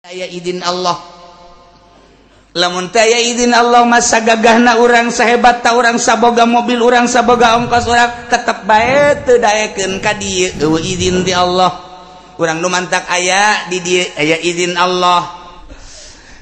Aya izin Allah, lamun teu aya izin Allah masa gagahna urang sahebat ta urang saboga mobil urang saboga ongkos urang tetep bae teu daekeun ka dieu eueuh izin ti Allah. Urang nu mantak aya di dieu aya izin Allah.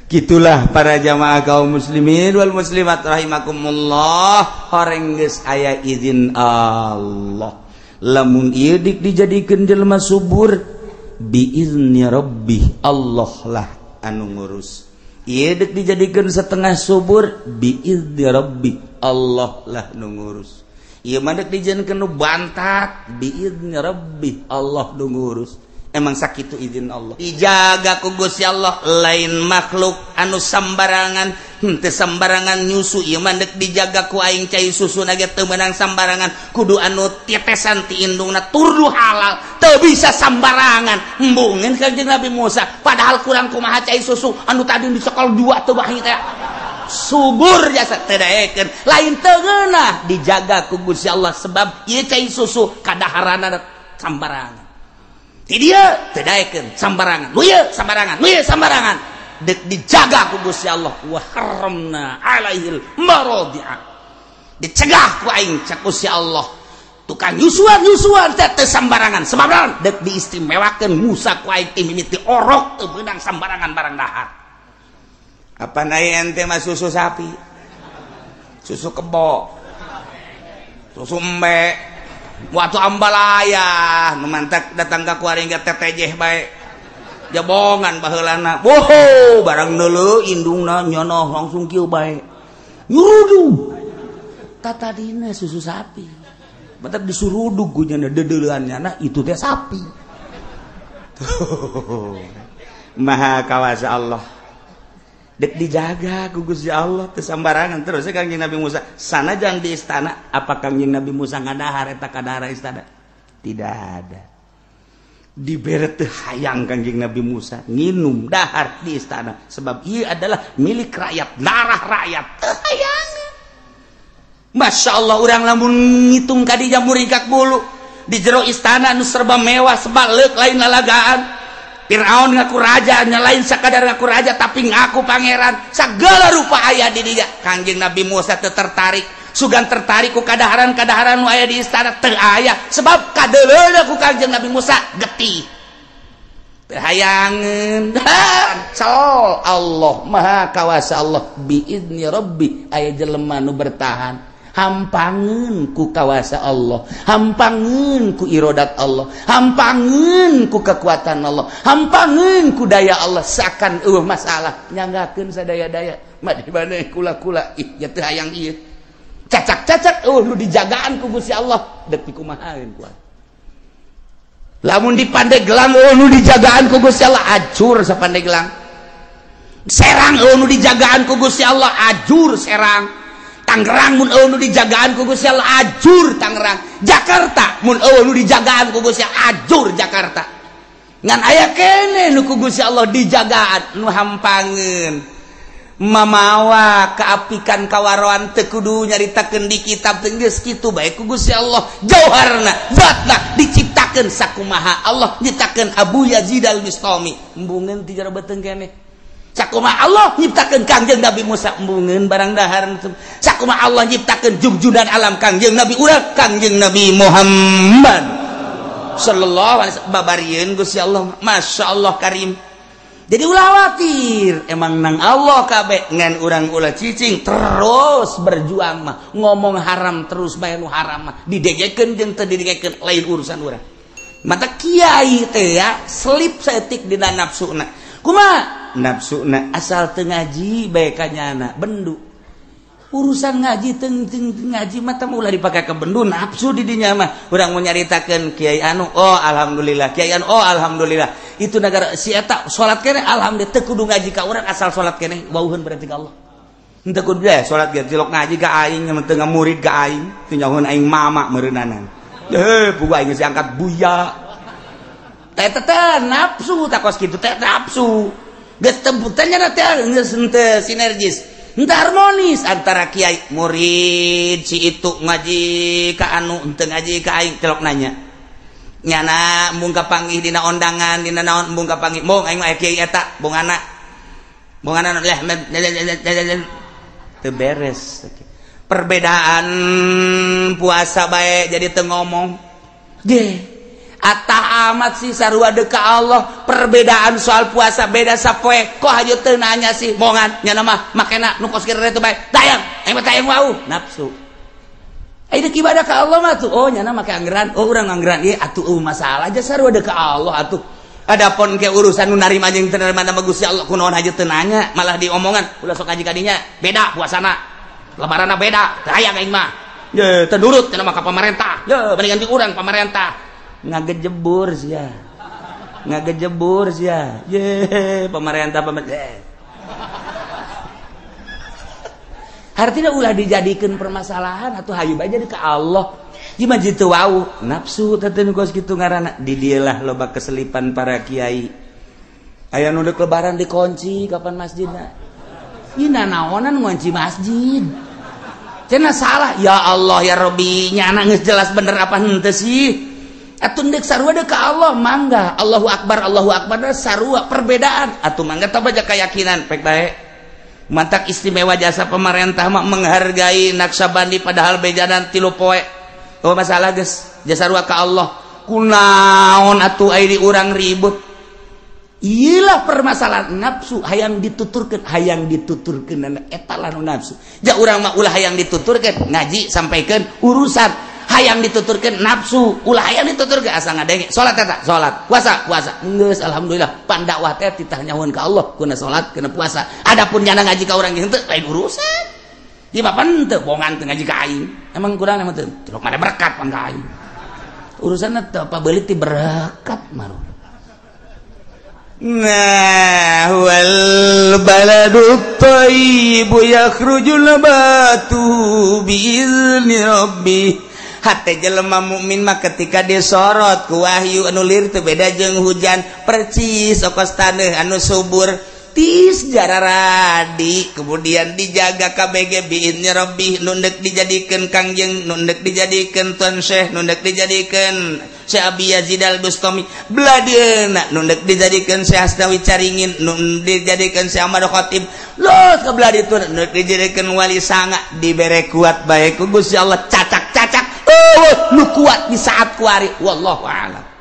Gitulah para jamaah kaum muslimin wal muslimat rahimakumullah, horeng geus aya izin Allah. Lamun ieu dik dijadikeun jelema subur biizni rabbi, Allah lah anu ngurus. Ieu dek dijadikeun setengah subur biizni rabbi, Allah lah nu ngurus. Ieu mah dek dijadikeun nu bantat biizni rabbi, Allah nu ngurus. Emang sakitu izin Allah. Dijaga ku Gusti Allah, lain makhluk anu sambarangan, henteu sambarangan nyusu. Ieu mah dek dijaga ku aing cai susuna ge teu meunang sambarangan, kudu anu tetesan ti indungna turdu halal, teu bisa sambarangan. Embungeun Kanjeng Nabi Musa, padahal kurang kumaha cai susu anu tadi dicokol 2 teu bahi teh. Subur jasa teu daekeun, lain teu geunah dijaga ku Gusti Allah sebab ieu cai susu kadaharanna sambarangan. Ti dia teu daekeun sambarangan, nu ieu sambarangan, nu ieu sambarangan. Dek dijaga ku Gusti Allah, wa haramna alaihil maradi'a. Dicegah ku aing cak Gusti Allah. Tukang nyusuan teh sambarangan, sebab naon? Dek diistimewakeun Musa ku aing ti mimiti orok teu beunang sambarangan barang dahar. Apa nae ente mah susu sapi? Susu kebo. Susu embe. Waktu ambalaya nu mantak datang ka kuaring ge tetejeh bae. Jabongan baheulana. Woho, barang neuleuh indungna nyonoh langsung kieu bae. Nyurudug. Tatadina susu sapi. Batak disurudug ku nya dedeuleuhanna itu teh sapi. Maha kawasa Allah. Dek dijaga ku Gusti Allah teu sambarangan. Terus Kanjeng Nabi Musa sanajan di istana, apa Kanjeng Nabi Musa ngadahar eta kadahar istana? Tidak ada. Dibere teu hayang Kanjeng Nabi Musa nginum dahar di istana sebab ieu adalah milik rakyat, darah rakyat. Teu hayang. Masya Allah, urang lamun ngitung ka dinya muringkak bulu di jero istana nu serba mewah sebaleuk lain lalagaan. Firaun ngaku raja, nyalain sakadar ngaku raja tapi ngaku pangeran, segala rupa aya di dinya. Kanjeng Nabi Musa teu tertarik, sugan tertarik ku kadaharan-kadaharan nu aya di istana teu aya sebab kadeuleuna ku Kanjeng Nabi Musa getih. Teu hayangeun. Sol Allah Maha Kawasa Allah biizni rabbi, aya jelema nu bertahan. Hampangeun ku kawasa Allah, hampangeun ku irodat Allah, hampangeun ku kekuatan Allah, hampangeun ku daya Allah. Seakan masalah nyanggakeun sadaya-daya mah di maneh kula-kula ih ya teu hayang ieu cacak-cacak nu dijagaan ku Gusti Allah dek kumahaeun ku. Lamun di Pandeglang nu dijagaan ku Gusti Allah ajur sa Pandeglang. Serang nu dijagaan ku Gusti Allah ajur Serang. Tangerang mun eueuh nu dijagaan ku Gusti Allah ajur Tangerang. Jakarta mun eueuh nu dijagaan ku Gusti Allah ajur Jakarta. Ngan aya kene nu ku Gusti Allah dijagaan nu hampangeun. Mamawa kaapikan kawaroan teu kudu nyaritakeun di kitab teh geus kitu bae ku Gusti Allah. Jauharna zatna diciptakeun sakumaha Allah nyiptakeun Abu Yazid al-Bistami. Embungeun ti jero beuteung keneh. Sakumaha Allah nyiptakeun Kangjeng Nabi Musa embungeun barang dahar. Sakumaha Allah nyiptakeun junjunan alam Kangjeng Nabi urang Kangjeng Nabi Muhammad sallallahu alaihi wasallam babarieun Gusti Allah. Masya Allah karim. Jadi ulah khawatir, emang nang Allah kabeh ngan urang ulah cicing terus berjuang mah ngomong haram terus bae nu haram mah didegekeun jeung teu didegekeun lain urusan urang. Mata kiai teh ya selip saeutik dina nafsuna. Kumaha nafsuna asal teu ngaji bae kanyana bendu. Urusan ngaji teu ngaji mah teh ulah dipake ke bendu nafsu di dinya mah. Urang mau nyaritakeun kiai anu oh alhamdulillah, kiai anu oh alhamdulillah. Itu negara si eta salat keneh alhamdulillah teu kudu ngaji ka urang asal salat keneh wauheun berarti ka Allah. Henteu kudu bae salat ge cilok ngaji ka aing mah teu ngamurid ka aing, teu nyahoeun aing mama meureunanan. Puguh aing geus diangkat buya. Teh nafsu takos kitu teh nafsu. Geus tembutanya teh geus henteu sinergis. Henteu harmonis antara kiai murid si itu ngaji ka anu henteu ngaji ka aing celok nanya. nyana embung kapanggih dina ondangan dina naon embung kapanggih mung aing mah kiai eta bongana leh teu beres perbedaan puasa bae jadi teu ngomong atah amat sih sarua deuk ka Allah perbedaan soal puasa beda sapoe kok haju teu nanya sih bongan nyana mah makena nu kos kira teh bae tayang aing mah tayang wau nafsu ai deuk ibadah ka Allah mah tuh oh nyana make anggeran oh urang anggeran ieu atuh masalah aja sarua deuk ka Allah atuh adapun ke urusan nu narima jeung teu narima mah Gusti Allah kunaon haju teu nanya malah diomongan ulah sok ngaji ka dinya beda puasana lebaranna beda tayang aing mah ye teu nurut cenah mah ka pamarentah ye bandingan ti urang pamarentah ngagejebur sia ye pemerintah artinya ulah dijadikan permasalahan atau hayu bae jadi ke Allah gimana jitu wau nafsu teh geus kitu ngaranna di dieu lah loba keselipan para kiai aya nu deuk lebaran dikunci kapan masjidna ieu naonan ngunci masjid cenah salah ya Allah ya Rabbi nyana geus jelas bener apa henteu sih atuh deuk sarua deuk ka Allah mangga Allahu akbar sarua perbedaan atuh mangga tah baja keyakinan pek bae mantak istimewa jasa pemerintah mah menghargai Naksabandi padahal bejanan 3 poe oh masalah geus jasa sarua ka Allah kunaon atuh aya di urang ribut iyalah permasalahan nafsu hayang dituturkeun eta lah nafsu ja urang mah ulah hayang dituturkeun ngaji sampaikeun urusan hayang dituturkeun nafsu ulah hayang dituturkeun asa ngadenge salat eta salat puasa geus alhamdulillah pandakwah teh titah nyahoan ka Allah kuna salat kuna puasa adapun nyana ngaji ka urang henteu lain urusan di papan teu bongan teu ngaji ka aing emang kurang emang teu rok made berkat pan ka aing urusanna teu pabelit ti berkat mah nah wal baladut thayyibu yakhrujul nabatu biizni rabbih hate jelema mukmin mah ketika disorot ku wahyu anu lir teu beda jeung hujan percis okos taneuh anu subur tis jararadi kemudian dijaga KBG biizni rabbih nu deuk dijadikeun kangjeng nu deuk dijadikeun tuan syekh nu deuk dijadikeun Syekh Abi Yazid Al-Bustami bladeuna nu deuk dijadikeun Syekh Asnawi Caringin nu dijadikeun Syekh Ahmad Khatib los ka bladitun nu dijadikeun wali sanga dibere kuat bae ku Gusti Allah cacak-cacak nu kuat di saat kuari wallahu a'lam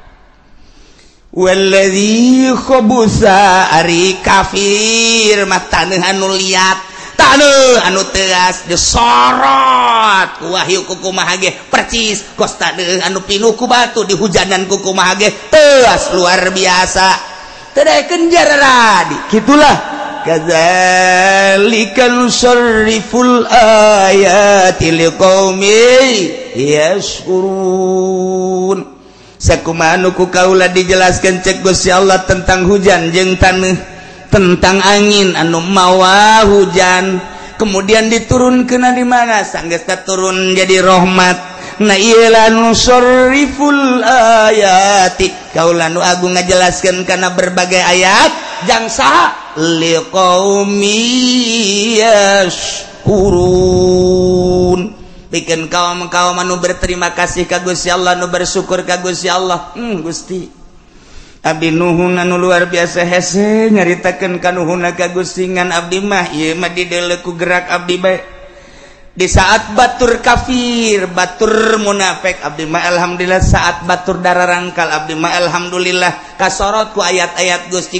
walladzi khabusa ari kafir mah taneuh anu liat taneuh anu teas disorot ku wahyu ku kumaha ge percis kos taneuh anu pinuh ku batu dihujanan ku kumaha ge teas luar biasa teu daekeun jararadi kitulah kadzalika nusarriful ayati liqaumi yashkurun sakumaha anu ku kaula dijelaskeun cek Gusti Allah tentang hujan jeung taneuh tentang angin anu mawa hujan kemudian diturunkeun di mana sanggeus turun jadi rahmat na ieu la nusarriful ayati kaula nu agung ngajelaskeun kana berbagai ayat jang saha liqaumi yashkurun bikin kaum-kaum anu berterima kasih ka Gusti Allah nu bersyukur ka Gusti Allah Gusti abdi nuhun anu luar biasa hese nyaritakeun ka nuhunna ka Gusti ngan abdi mah ieu mah dideuleu ku gerak abdi bae di saat batur kafir batur munafik abdi mah alhamdulillah saat batur dararangkal abdi mah alhamdulillah kasorot ku ayat-ayat Gusti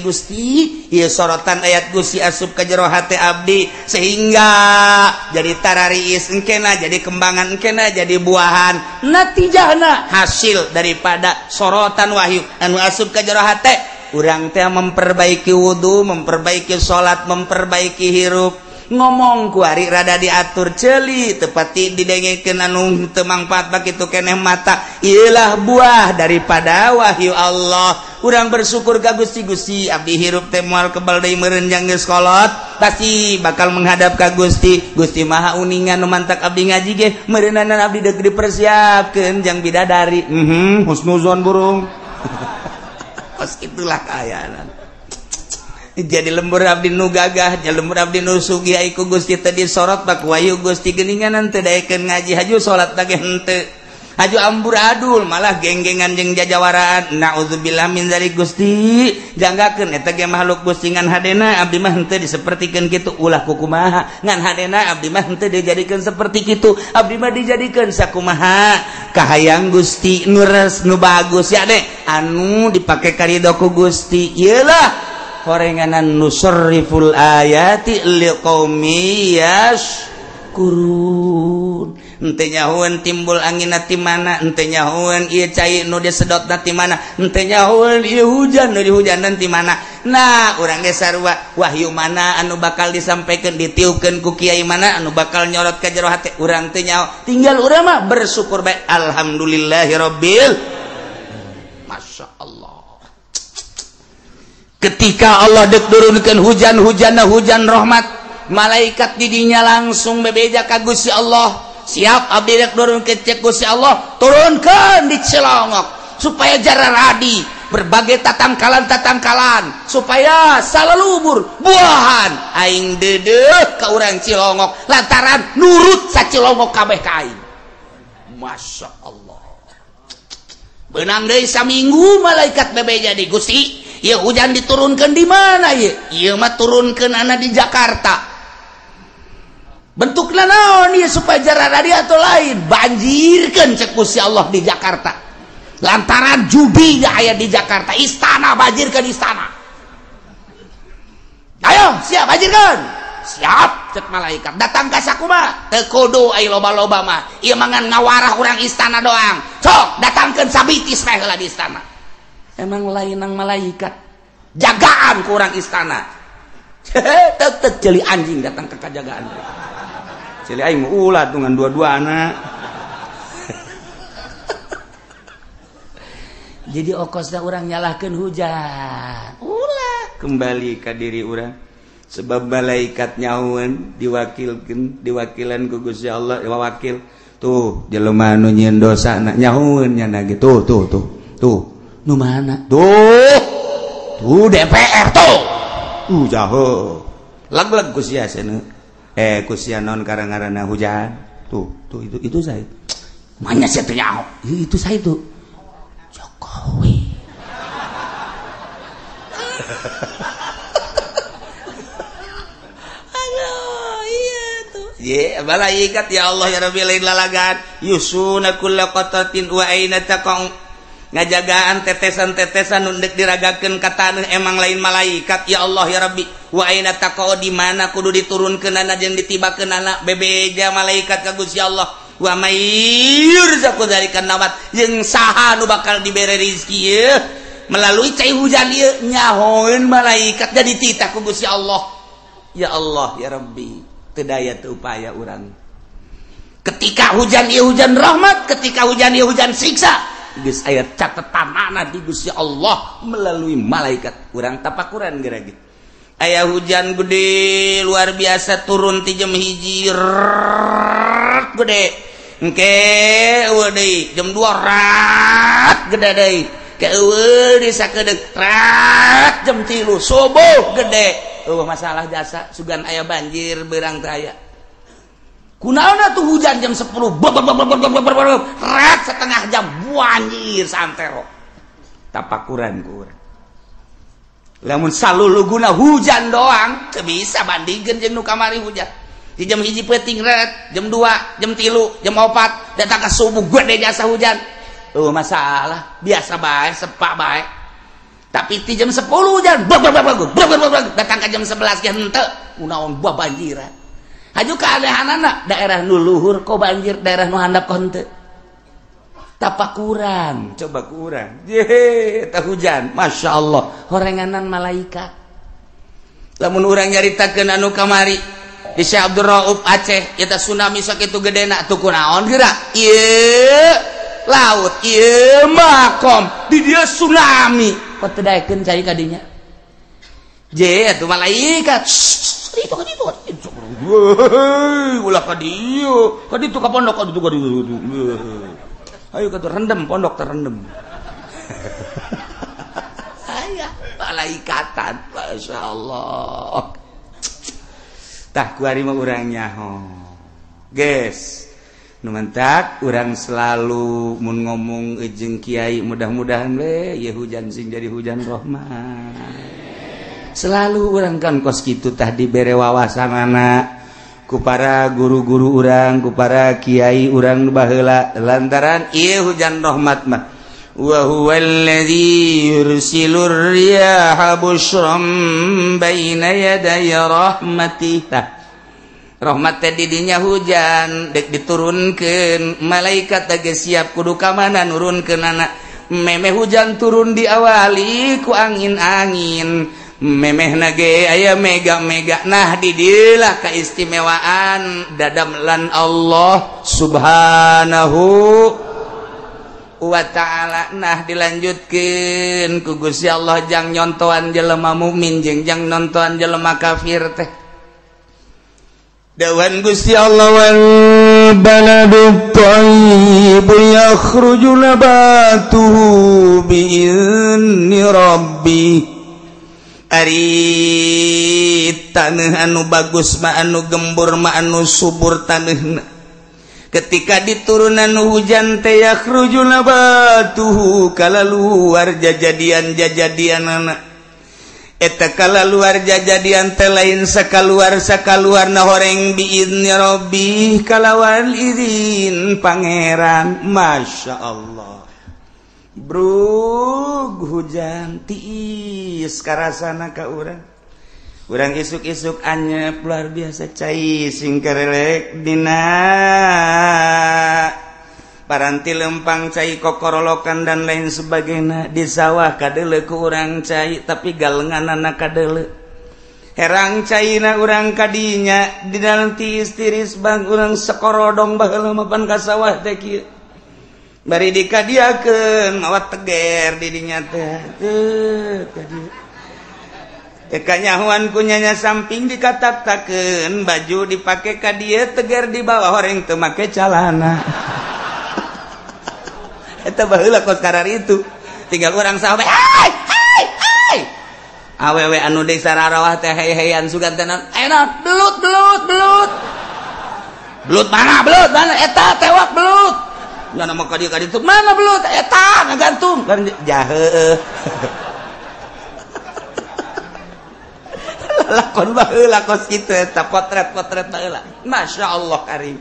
ieu sorotan ayat Gusti asup ka jero hate abdi sehingga jadi tarariis engkena jadi kembangan engkena jadi buahan natijahna hasil daripada sorotan wahyu anu asup ka jero hate urang teh memperbaiki wudu memperbaiki salat memperbaiki hirup ngomong ku ari rada diatur ceuli tepati didengekeun anu teu mangpaat bakitu keneh mata ieulah buah daripada wahyu Allah urang bersyukur ka Gusti abdi hirup teh moal kebal deui meureun jang geus kolot pasti bakal menghadap ka Gusti maha uningan nu mantak abdi ngaji ge meureunana abdi deuk dipersiapkeun jang bidadari husnuzon burung pas itulah kaayaan jadi lembur abdi nu gagah jadi lembur abdi nu sugih ku Gusti teh disorot bak wahyu Gusti geuninganan teu daekeun ngaji haju salat teh henteu aju amburadul malah genggengan jeung jajawaraan. Naudzubillah min dzalik Gusti. Janggakeun eta ge makhluk Gusti ngan hadena abdi mah henteu disapertikeun kitu ulah kukumaha ngan hadena abdi mah henteu dijadikeun saperti kitu abdi mah dijadikeun sakumaha kahayang Gusti nu bagus ya deh anu dipake karidho ku Gusti. Ieulah horenganan nusarriful ayati liqaumi yashkurun. Ente nyahuan timbul angin ti mana, ente nyahuan ieu cai nu disedot ti mana, ente nyahuan ieu hujan nu dihujanan ti mana. Nah, urang ge sarua wahyu mana anu bakal disampaikan ditiupkeun ku kiai mana anu bakal nyorot ka jero hate urang teh nyaho. Tinggal urang mah bersyukur bae alhamdulillahirabbil Masya Allah. Ketika Allah dek turunkeun hujan-hujanna hujan rahmat, malaikat di dinya langsung bebeja ka Gusti Allah. Siap abdi rek turunkeun cek Gusti Allah, turunkeun di Cilongok supaya jara radi berbagai tatangkalan supaya salelubur buahan aing dedeuh ka urang Cilongok lantaran nurut sa Cilongok kabeh ka aing. Masya Allah. Beunang deui saminggu malaikat bebeja di Gusti, ieu hujan diturunkeun di mana ieu? Ieu mah turunkeun ana di Jakarta. Bentukna naon ieu supaya jara radi atau lain? Banjirkeun cek Gusti Allah di Jakarta. Lantaran judi aya di Jakarta, istana banjirkeun istana. Ayo, siap banjirkeun. Siap cek malaikat. Datang ka sakumaha? Teu kudu ai loba-loba mah. Ieu mangan ngawarah urang istana doang. Sok datangkeun sabitis bae heula di istana. Emang lain nang malaikat. Jagaan ku urang istana. Tetep jeli anjing datang ke kajagaan. Cili aing ulah dengan dua-dua anak. Jadi okosna urang nyalahkeun hujan. Ulah kembali ka diri urang. Sebab malaikat nyahuan diwakilan ku Gusti Allah wakil. Tuh jelema anu nyieun dosa nyahuan nya gitu. Tuh. Nu mana? Tuh DPR tuh. Jaho. Lag-lag ku sia cenah. Kusia non karang-karana hujan. Tuh itu saya. Manya sia teh nyaho. Itu saya tuh. Jokowi. Aduh, iya tuh. Ye, malaikat ya Allah ya Rabbi lain lalagan. Yusuna kulla qatatin wa aina taqau. Ngajagaan tetesan-tetesan nundek diragakeun kata emang lain malaikat ya Allah ya Rabbi. Wa aina taqau di mana kudu diturunkeunana jeung ditibakeunana bebeja malaikat ka Gusti Allah. Wa mayyur zaku dzalikan nawat jeung saha nu bakal dibere rezeki ieu melalui cai hujan ieu nyahoeun malaikat jadi titah ku Gusti Allah. Ya Allah ya Rabbi, teu daya teu upaya urang. Ketika hujan ieu hujan rahmat, ketika hujan ieu hujan siksa. Geus aya catatanana di Gusti Allah melalui malaikat. Urang tapakuran geura gitu. Aya hujan gede luar biasa turun ti jam 1 gede. Engke eueuh deui jam 2 rat gede deui. Ke eueuh di sakedeuk rat jam 3 subuh gede. Eueuh masalah jasa sugan aya banjir beurang teh aya. Kunaon tuh hujan jam 10 rat setengah jam banjir santero. Tapakuran ku urang. Lamun saluluguna hujan doang teu bisa bandingkeun jeung nu kamari hujan. Di jam 1 peuting rat, jam 2, jam 3, jam 4 datang ka subuh gede jasa hujan. Masalah biasa bae, sepak bae. Tapi di jam 10 hujan datang ka jam 11 ge henteu kunaon buah banjiran. Haju keanehanana daerah nu luhur kok banjir, daerah nu handap kok henteu. Tapakuran, coba kurang. Tah hujan, Masya Allah, horenganan malaikat. Lamun urang nyaritakeun anu kamari di Syekh Abdul Rauf Aceh, eta tsunami sakitu gedena tuh kunaon geura? Ieu laut, ieu makom, di dieu tsunami. Kok teu daekeun cai ka dinya? Je atuh malaikat. Itu kan itu ulah ka dieu ka ditu ka pondok ka ditu ayo ka rendem pondok terendem aya malaikatan masyaallah tah kuari mah urang nyaho geus numantak urang selalu mun ngomong jeung kiai mudah-mudahan we ya hujan sing jadi hujan rahmat selalu urang kan kos kitu tah dibere wawasanana ku para guru-guru urang ku para kiai urang baheula lantaran ieu hujan rahmat mah wa huwallazi yursilur riyaha busyram baina yaday rahmatih rahmat teh didinya hujan dek diturunkeun malaikat teh siap kudu ka mana nurunkeunana memeh hujan turun diawali ku angin-angin memehna ge aya mega-mega nah didilah keistimewaan dadamelan Allah subhanahu wa ta'ala nah dilanjutkeun ku Gusti Allah jang nyontoan jelema mukmin jeung jang nontoan jelema kafir teh dawan Gusti Allah wal baladu thayyib yakhruju nabatuhu bi idzni rabbih ari taneuh anu bagus mah anu gembur mah anu subur taneuna ketika diturunan hujan teh yakhruju nabatuhu kalaluar jajadian-jajadianana eta kalaluar jajadian teh lain sakaluar-sakaluarna horeng biidzni rabbih kalawan izin pangeran masyaallah brug hujan tiis karasana ka urang urang isuk-isuk anyep luar biasa cai sing karelek dina paranti lempang cai kokorolokan dan lain sebagainya di sawah kadeuleu ku urang cai tapi galenganana kadeuleu herang caina urang kadinya di dalam tiis-tiris bang urang sakorodong baheula mapan ka sawah teh kieu bari dikadiakeun mawa teger di dinya teh kanyahuan kunyanya samping dikatak-takeun baju dipake ka dieu teger di bawah horeng teu make calana eta baheula kos karar itu tinggal urang sahabat hai awewe anu deui sararawah teh hei-heian sugantenan enak belut mana eta tewak belut nggak nama kadi itu mana belut eta ngagantung kan jaheuh lakon baheula kos kitu eta potret baheula masyaallah karim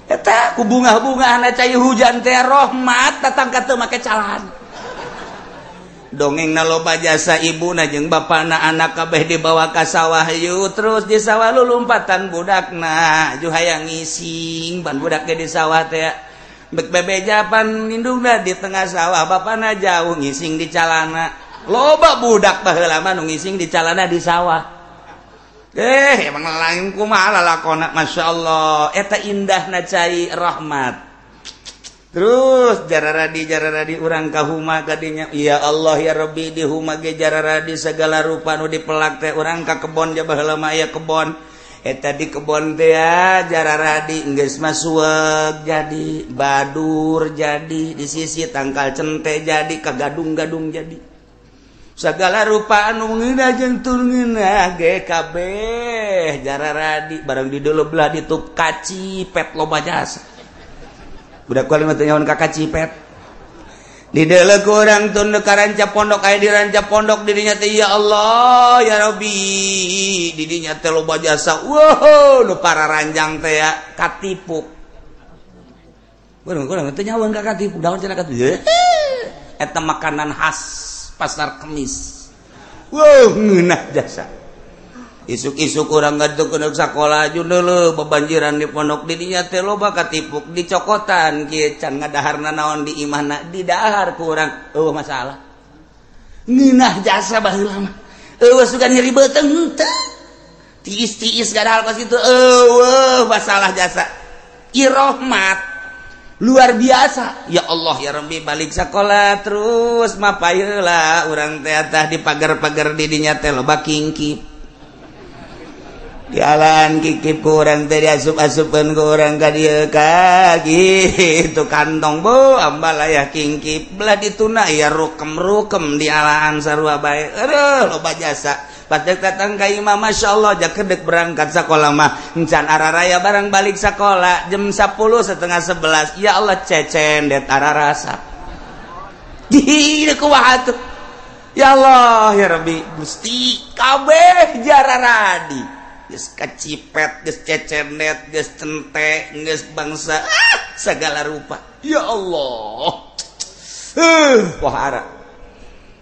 eta ku bunga-bungahan cai hujan teh rahmat datang ka teu make calan dongengna loba jasa ibuna jeung bapana anak kabeh dibawa ka sawah yeuh terus di sawah lulumpatan budakna ju hayang ngising ban budak ge di sawah teh bek bebejapan indungna di tengah sawah bapana jauh ngising di calana loba budak baheula mah nu ngising di calana di sawah emang lain kumaha lalakonna masyaallah eta indahna cai rahmat terus jararadi urang ka huma kadinya ya Allah ya Rabbi di huma ge jararadi segala rupa nu dipelak teh urang ka kebon ja baheula mah aya kebon eta di kebon teh jararadi geus mah sueg jadi badur jadi di sisi tangkal cente jadi kagadung-gadung jadi sagala rupa anu ngeuna jeung tulngeuna ge kabeh jararadi barang di deuleu belah ditup kacipet loba jasa budak kuali mah teu nyaon ka kacipet di deuleu ku urang tun ka ranca pondok aya di ranca pondok di dinya teh ya Allah ya Rabbi di dinya teh loba jasa wow nu para ranjang teh ya katipuk urang teh nyaon ka katipuk daon cenah katipuk eta makanan khas pasar Kemis wow ngeunah jasa isuk-isuk urang ngadeukeun sakola jundeuleu bebanjiran di pondok di dinya teh loba katipuk dicokotan kieu can ngadaharna naon di imahna didahar ku urang eueuh masalah ngeunah jasa baheula mah eueuh sugan nyeri beuteung teh tiis-tiis gadahar ka situ eueuh masalah jasa ieu rahmat luar biasa ya Allah ya Rabbi balik sekolah terus mapayeula urang teh tah di pagar-pagar di dinya teh loba kingkip dialan kikip ku urang teh diasup-asupkeun ku urang ka dieu ka kitu kantong bo ambal aya kingkip belah dituna ya rukem-rukem dialaan sarua bae aduh loba jasa pas datang ka imam Masya Allah jak kedek berangkat sekolah mah encan araraya barang balik sekolah jam 10 setengah 11 ya Allah cecen det ararasa di kumaha atuh ya Allah ya Rabbi Gusti kabeh jararadi geus kacipet geus cecenet geus centek geus bangsa segala rupa ya Allah wahara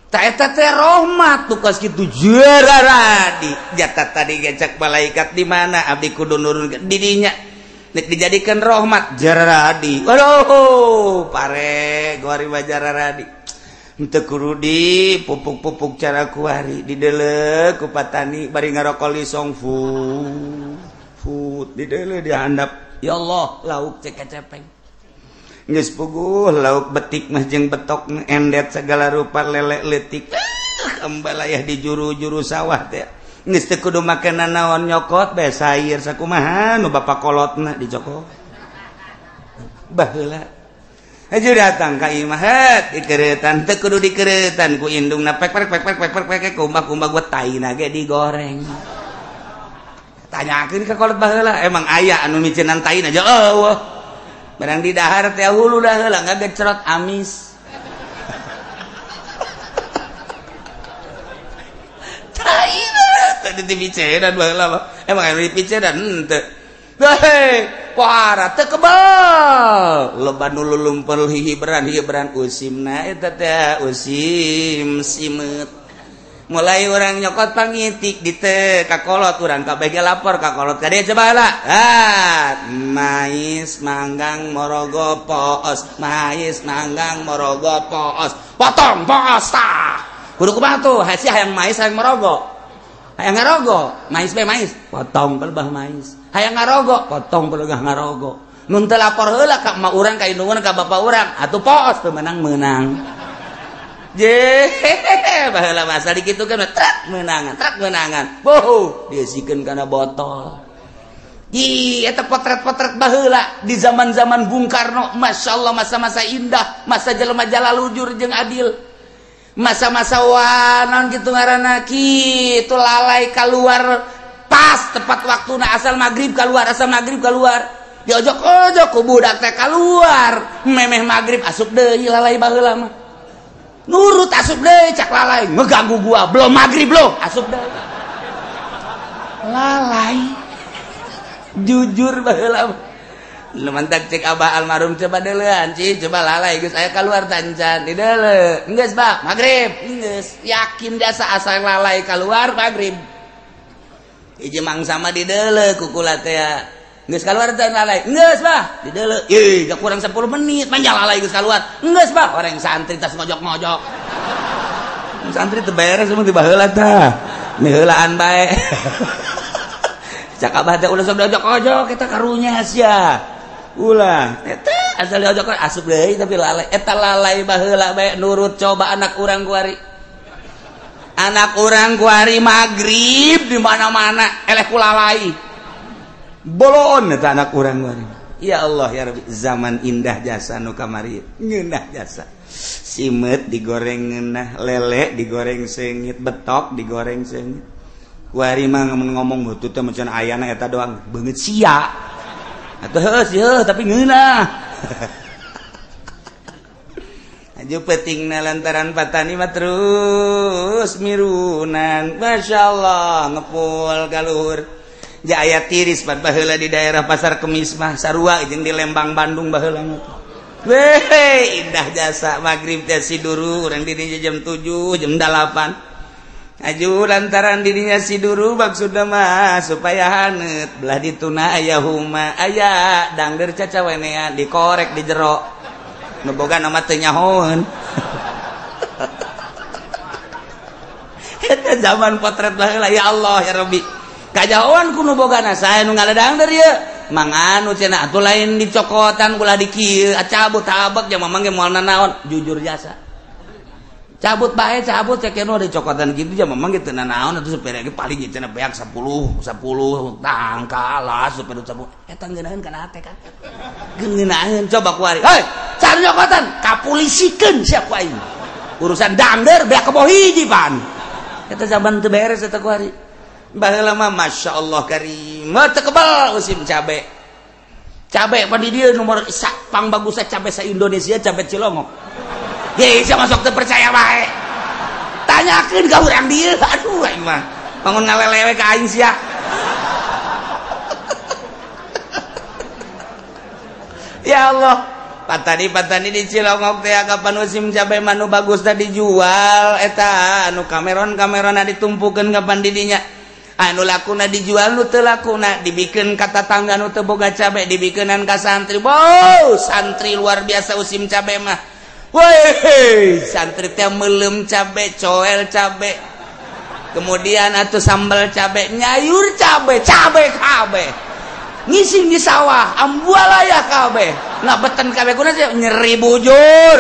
tak eta teh rahmat tuh kas kitu jararadi jatah tadi ngecek malaikat di mana abdi kudu nurun di dinya nek dijadikan rahmat jararadi waduh pare gori jararadi teu kudu di pupuk-pupuk cara kuari dideuleuh ku patani bari ngarokol lisong fut dideuleuh dihandap ya Allah lauk cek kecepeng geus puguh lauk betik mah jeung betok endet segala rupa lele leutik ambalayah di juru-juru sawah teh geus teu kudu makenan naon nyokot bae sair sakumaha nu bapa kolotna dicokot baheula aju datang ka imah dikeuretan teu kudu dikeuretan ku indungna pek kumbah gua taina ge digoreng tanyakeun ka kolot baheula emang aya anu micenan taina aja eueuh barang di dahar teh hulu dah heula ngagecrot amis taina tadi dipiceran baheula emang anu dipiceran henteu hei kuara teu kebal loba nu lulumpel hihiberan usimna eta teh usim simet mulai orang nyokot pangitik di teh kakolot urang kabeh ge lapor kakolot ka dia coba heula mais manggang morogo poos mais manggang morogo poos potong poos tah kudu kumaha tuh hasi hayang mais hayang morogo hayang ngarogo mais be mais potong pelebah mais hayang ngarogo potong pelebah ngarogo nun teu lapor heula ka emak urang ka indungan ka bapak urang atuh poos teu menang baheula masa dikitukeun trak menangan boh diasikeun kana botol eta potret-potret baheula di zaman-zaman Bung Karno masyaallah masa-masa indah masa jelema jalalujur jeung adil masa-masa wanon kitu ngaranna kitu lalai keluar pas tepat waktuna asal maghrib keluar diojok-ojok ku budak teh keluar memeh maghrib asup deui lalai baheula mah nurut asup deh cak lalai ngeganggu gua belum maghrib lo asup deh lalai jujur baheula lu mantak cek abah almarhum coba deulean ci coba lalai geus aya keluar tancan di deuleu geus bah maghrib geus yakin jasa asal lalai keluar maghrib hiji mangsa mah di deuleu kukula teh geus kaluar teh lalai geus bah di deuleu ih gak kurang 10 menit manja lalai geus kaluar geus bah orang santri tas ngojok-ngojok santri teu beres mah di baheula tah miheulaan bae cak abah teh ulah sok diojok-ojok eta karunya sia ulah eta asal diojok asup deui tapi lalai eta lalai baheula bae nurut coba anak urang kuari maghrib di mana-mana eleh ku lalai bolon eta anak urang ya Allah ya Rabbi zaman indah jasa nu kamari ngeunah jasa simet digoreng ngeunah lele digoreng seungit betok digoreng seungit kuari mah ngomong beutu teh macan ayana eta doang beungeut sia atuh heuh tapi ngeunah aju peutingna lantaran patani mah terus mirunan masyaallah ngepul ka luhur ja aya tiris pan baheula di daerah Pasar Kemis mah sarua jeung di Lembang Bandung baheula mah weh indah jasa maghrib teh siduru urang di dinya jam 7 jam 8 aju lantaran dirinya siduru maksudna mah supaya haneut belah dituna aya huma aya dangder cacawenean dikorek di jero nu boga nama teu nyahoeun eta zaman potret baheula ya Allah ya Rabbi kajauan kuno bogana saya nu ngaledang dari ya manganu cenah atuh lain dicokotan ulah dikieu cabut tabak jeung mamang ge moal naon jujur jasa cabut bae cabut cek nu dicokotan kitu jeung mamang ge teu naon atuh sepere ge paling cenah beak 10 tangkalas sepeda cabut eta ngeunaheun kana hate kan ngeunaheun coba kuari hei cari nyokotan kapulisikeun sia ku aing urusan dangder beak keboh hiji pan Eta zaman teu beres eta ku hari. Baheula mah masyaallah karim. Teu kebal musim cabe. Cabe pan di dieu nomor pang bagusna cabe sa Indonesia cabe Cilongok. Ye sia masuk teu percaya bae. Tanyakeun ka urang dieu. Aduh aing mah. Bangun ngalelewe ka aing sia. Ya Allah, patani di Cilongok teh kapan musim cabe manu bagusna dijual eta anu kameron-kamerona ditumpukeun kapan di dinya. Anu lakuna dijual nu teu lakuna dibikeun ka tatangga nu teu boga cabe dibikeunan ka santri. Wow, santri luar biasa musim cabe mah. Woi, santri teh meulem cabe, coel cabe. Kemudian atuh sambal cabe, nyayur cabe, cabe kabeh. Ngising di sawah ambualaya kabeh ngabeten kabeh kunaon nyeri bujur.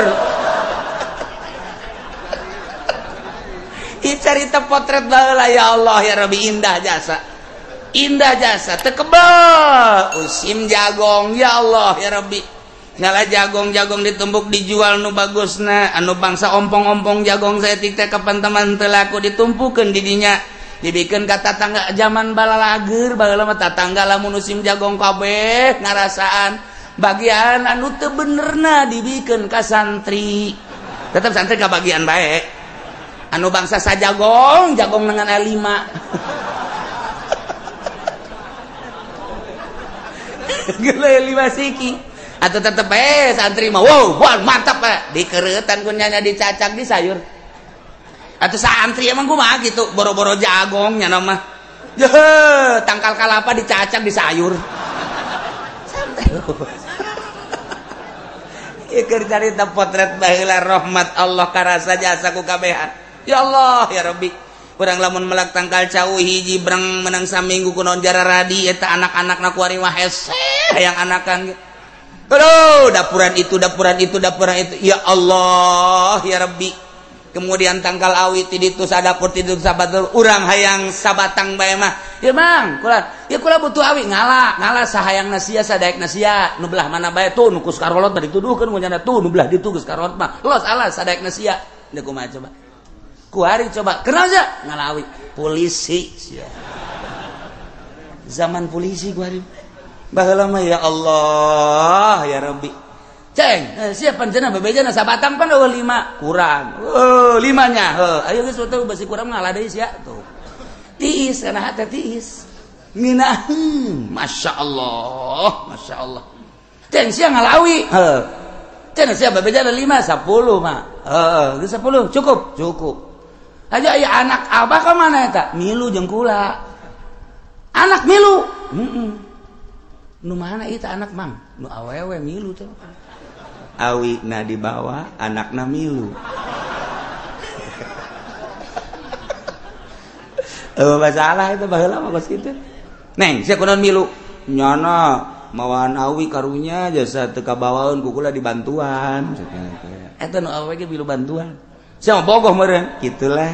Ieu carita potret baheula ya Allah ya Rabbi indah jasa teu kebal usim jagong ya Allah ya Rabbi ngala jagong ditumbuk dijual nu bagusna anu bangsa ompong-ompong jagong saeutik teh kapan teman teu laku ditumpukeun di dinya dibikeun ka tatangga zaman balalager baheula mah tatangga lamun musim jagong kabeh ngarasaan bagian anu teu benerna dibikeun ka santri tetep santri kabagian bae anu bangsa sajagong dengan A5 geuleuh 5 siki atuh tetep bae santri mah wow mantap dikereutan ku nya dicacak di sayur. Atau santri emang kumaha gitu boro-boro jagong nya mah. Yeuh, tangkal kalapa dicacak di sayur. Santai. Ieu carita potret baheula rahmat Allah karasa jasa ku kabehan. Ya Allah ya Rabbi. Urang lamun melak tangkal cau hiji breng menang saminggu kunaon jara radi eta anak-anakna ku ari mah hese hayang anakan. Aduh, dapuran itu. Ya Allah ya Rabbi. Kemudian tangkal awit di ditu sadapur ti ditu sabatur urang hayang sabatang bae mah ya Mang kula butuh awi ngala sahayangna sia sadaekna sia nu belah mana bae tuh nu kus karolot tadi tuduhkeun mun nya tuh nu belah ditu geus karolot mah los alas sadaekna sia da kumaha coba ku ari coba kenapa ngalawi polisi sia zaman polisi ku ari baheula mah ya Allah ya Rabbi ceng, siapa cenah bebejana sabatang pan eueuh 5 kurang. 5-nya. Ayo geus tuh besi kurang ngalah deui sia tuh. Tiis kana hate tiis. Nginaheun, masyaallah. Ceng sia ngalawi. Cenah sia bebejana 5 10 mah. Geus 10 cukup. Aja aya anak abah ka mana eta? Milu jeung kula. Anak milu. Nu mana ieu anak Mang? Nu awewe milu teh. Awi na dibawa anakna milu. Masalah itu baheula mah kos kitu. Neng, sia kunaon milu? Nyana mawaan awi karunya jasa teu kabawaeun ku kula dibantuan. Eta nu awewe ge milu bantuan. Sia mah bogoh meureun, kitulah.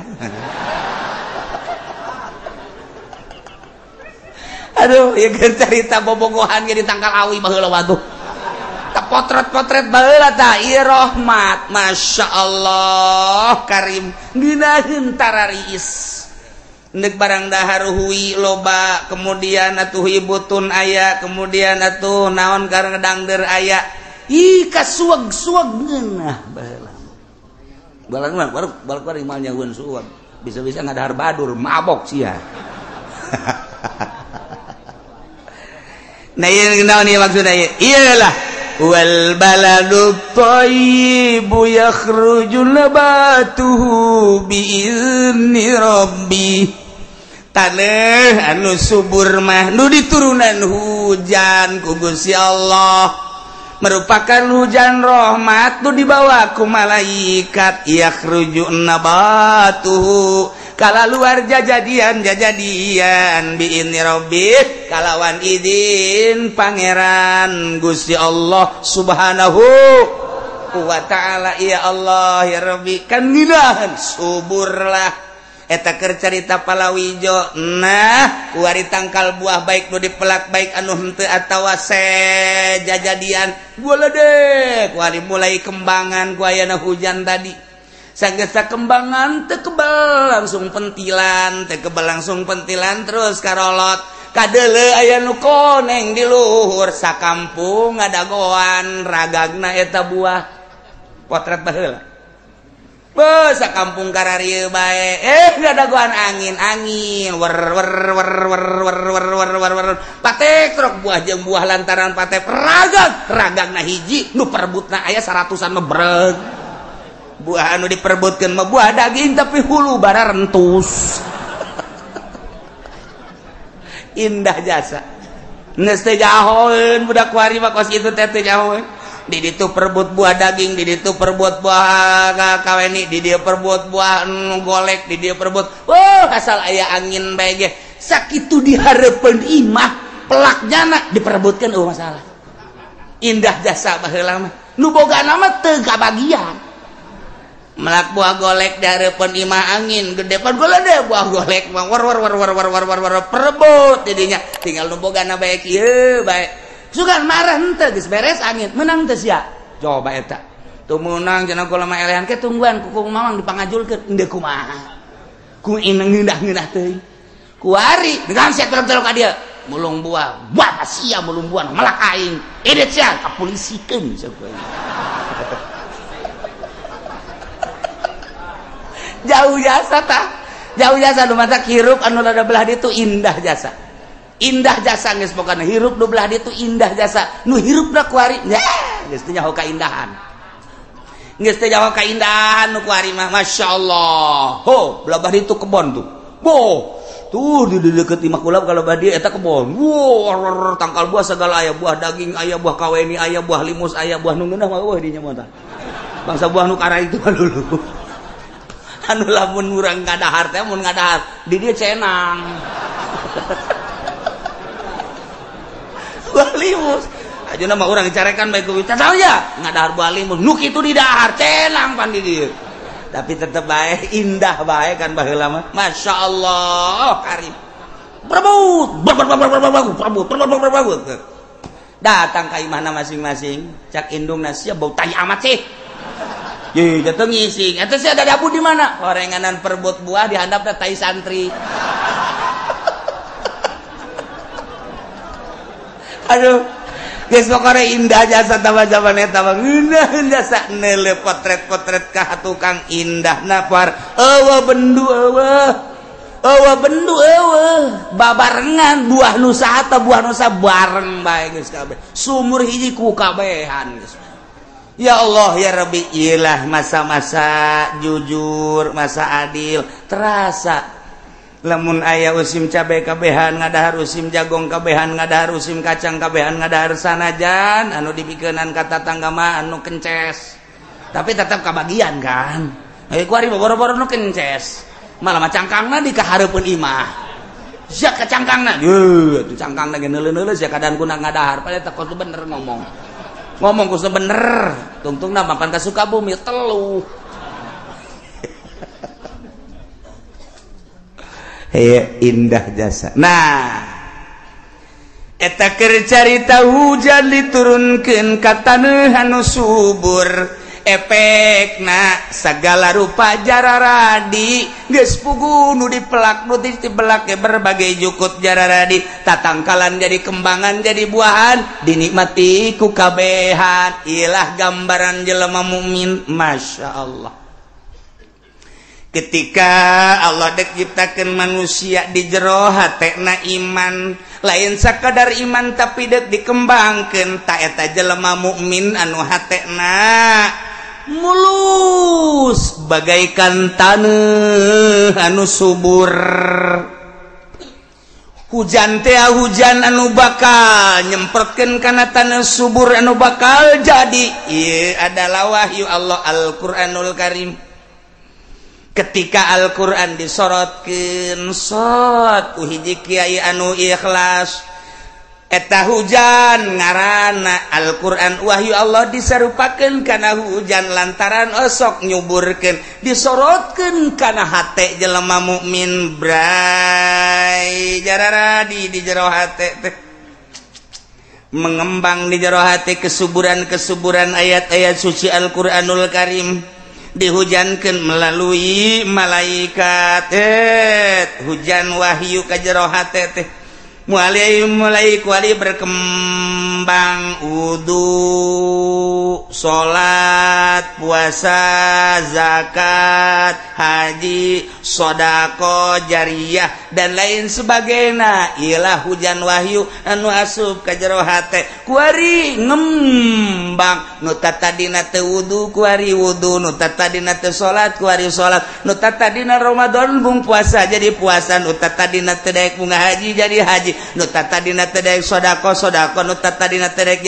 Aduh, ieu geus carita bobogohan ge di tangkal awi baheula waduh. Potret baheula tah ieu rahmat masyaallah karim dinaheun tarariis neuk barang dahar hui loba kemudian atuh ibutun aya kemudian atuh naon kareng dangder aya ih kasuag-suag ngeunah baheula balang mah baru imal nyaeun suag bisa-bisa ngadahar badur mabok sia nah ieu naon ieu maksudna iyalah wal baladu thayyibu yakhruju nabatuhu biizni rabbi taneuh anu subur mah nu diturunan hujan ku Gusti Allah merupakan hujan rahmat nu dibawa ku malaikat yakhruju nabatuhu kala luar jajadian biizni rabbih kalawan izin pangeran Gusti Allah subhanahu wa ta'ala ya Allah ya Rabbi kan nginahan suburlah eta keur carita palawijo nah ku ari tangkal buah baik nu dipelak baik anu henteu atawa jajadian bola deh ku ari mulai kembangan ku ayana hujan tadi sagesa kembangan teu kebal langsung pentilan terus karolot kadeuleu aya nu koneng di luhur sakampung ngadagoan ragagna eta buah potret baheula sakampung kararieu bae ngadagoan angin wer patek trok buah jeung buah lantaran patek ragagna hiji nu perebutna aya 100-an mebreg buah anu diperebutkeun mah buah daging tapi hulu bara rentus indah jasa geus teh jahoeun budak kuari mah kos kitu teh teu jahoeun di ditu perebut buah daging di ditu perebut buah kaweni di dieu perebut buah golek di dieu perebut asal aya angin bae ge sakitu dihareupeun imah pelakjana diperebutkeun masalah indah jasa baheula mah nu bogana mah teu kabagian melak buah golek dihareupeun imah angin gede pan golede buah golek mah war perebut didinya tinggal nu bogana bae kieu bae sugan marah henteu geus beres angin menang teu sia coba eta tuh menang cenah kula mah elehan ke tungguan ku mamang dipangajulkeun endeu kumaha ku ineng ngeundah-ngeundah teuing kuari dengan sia telok-telok ka dieu mulung buah sia mulung buah malak aing edet sia kapolisikeun sia ku jauh jasa nu matak hirup anu rada belah ditu indah jasa geus pokona hirup nu belah ditu indah jasa nu hirupna kuari geus teh nyaho kaindahan nu kuari mah masyaallah belah ditu kebon tuh tuh di deket imah kula kalau badi eta kebon tangkal buah segala aya buah daging aya buah kaweni aya buah limus aya buah nu ngeunah mah dinya mah bangsa buah nu kara itu dulu anu lamun urang ngadahar teh mun ngadahar di dieu cenang buah limus ajeuna mah urang dicarekan bae ku tah ya ngadahar buah limus nu kitu di dahar cenang pan di dieu tapi tetep bae indah bae kan baheula mah masyaallah karim perebut datang ka imahna masing-masing cak indungna sia bau tai amat sih ye jatuh ngising eta sih ada dabu di mana gorenganan perebut buah di handapna tai santri aduh geus pokona indah jasa zaman eta mah ngeunah jasa neule potret-potret ka tukang indah napar bendu babarengan buah nu saha buah nu bareng bae geus kabeh sumur hiji ku kabehan geus ya Allah ya Rabbi iyalah masa-masa jujur masa adil terasa lamun aya usim cabe kabehan ngadahar usim jagong kabehan ngadahar usim kacang kabehan ngadahar sanajan anu dipikeunan ka tatangga mah anu kences tapi tetap kabagian kan kuari boro-boro nu kences malah mah cangkangna dikahareupeun imah sia ka cangkangna tuh cangkangna ge neuleuh-neuleuh sia kadan kuna ngadahar padahal teh kudu bener ngomong kudu bener tungtungna mapan ka Sukabumi telu indah jasa nah eta keur carita hujan diturunkeun ka taneuh anu subur efekna sagala rupa jararadi geus pugu nu dipelak nu dibelak ge berbagai jukut jararadi tatangkalan jadi kembangan jadi buahan dinikmati ku kabehan ilah gambaran jelema mukmin masyaallah ketika Allah dek ciptakeun manusia di jero hatena iman lain sakadar iman tapi dek dikembangkeun ta eta jelema mukmin anu hatena mulus bagaikan taneuh anu subur hujan teh hujan anu bakal nyemprotkeun kana taneuh subur anu bakal jadi ieu adalah wahyu Allah Al-Qur'anul Karim ketika Al-Qur'an disorotkeun ku hiji kiai anu ikhlas eta hujan ngaranna Al-Qur'an wahyu Allah disarupakeun kana hujan lantaran osok nyuburkeun disorotkeun kana hate jelema mukmin bray jararadi di jero hate teh mengembang di jero hate kesuburan-kesuburan ayat-ayat suci Al-Qur'anul Karim dihujankan melalui malaikat hujan wahyu ka jero hate teh mulai kuali berkembang wudu, salat, puasa, zakat, haji, sodako, jariyah dan lain sebagainya. Ialah hujan wahyu anu asup ka jero hate kuari ngembang. Nu tadina teu wudu kuari wudu, nu tadina teu salat kuari salat, nu tadina Ramadan bung puasa jadi puasa, nu tadina teu daek bunga haji jadi haji, nu tadina teu daek sodako nu tadina teu daek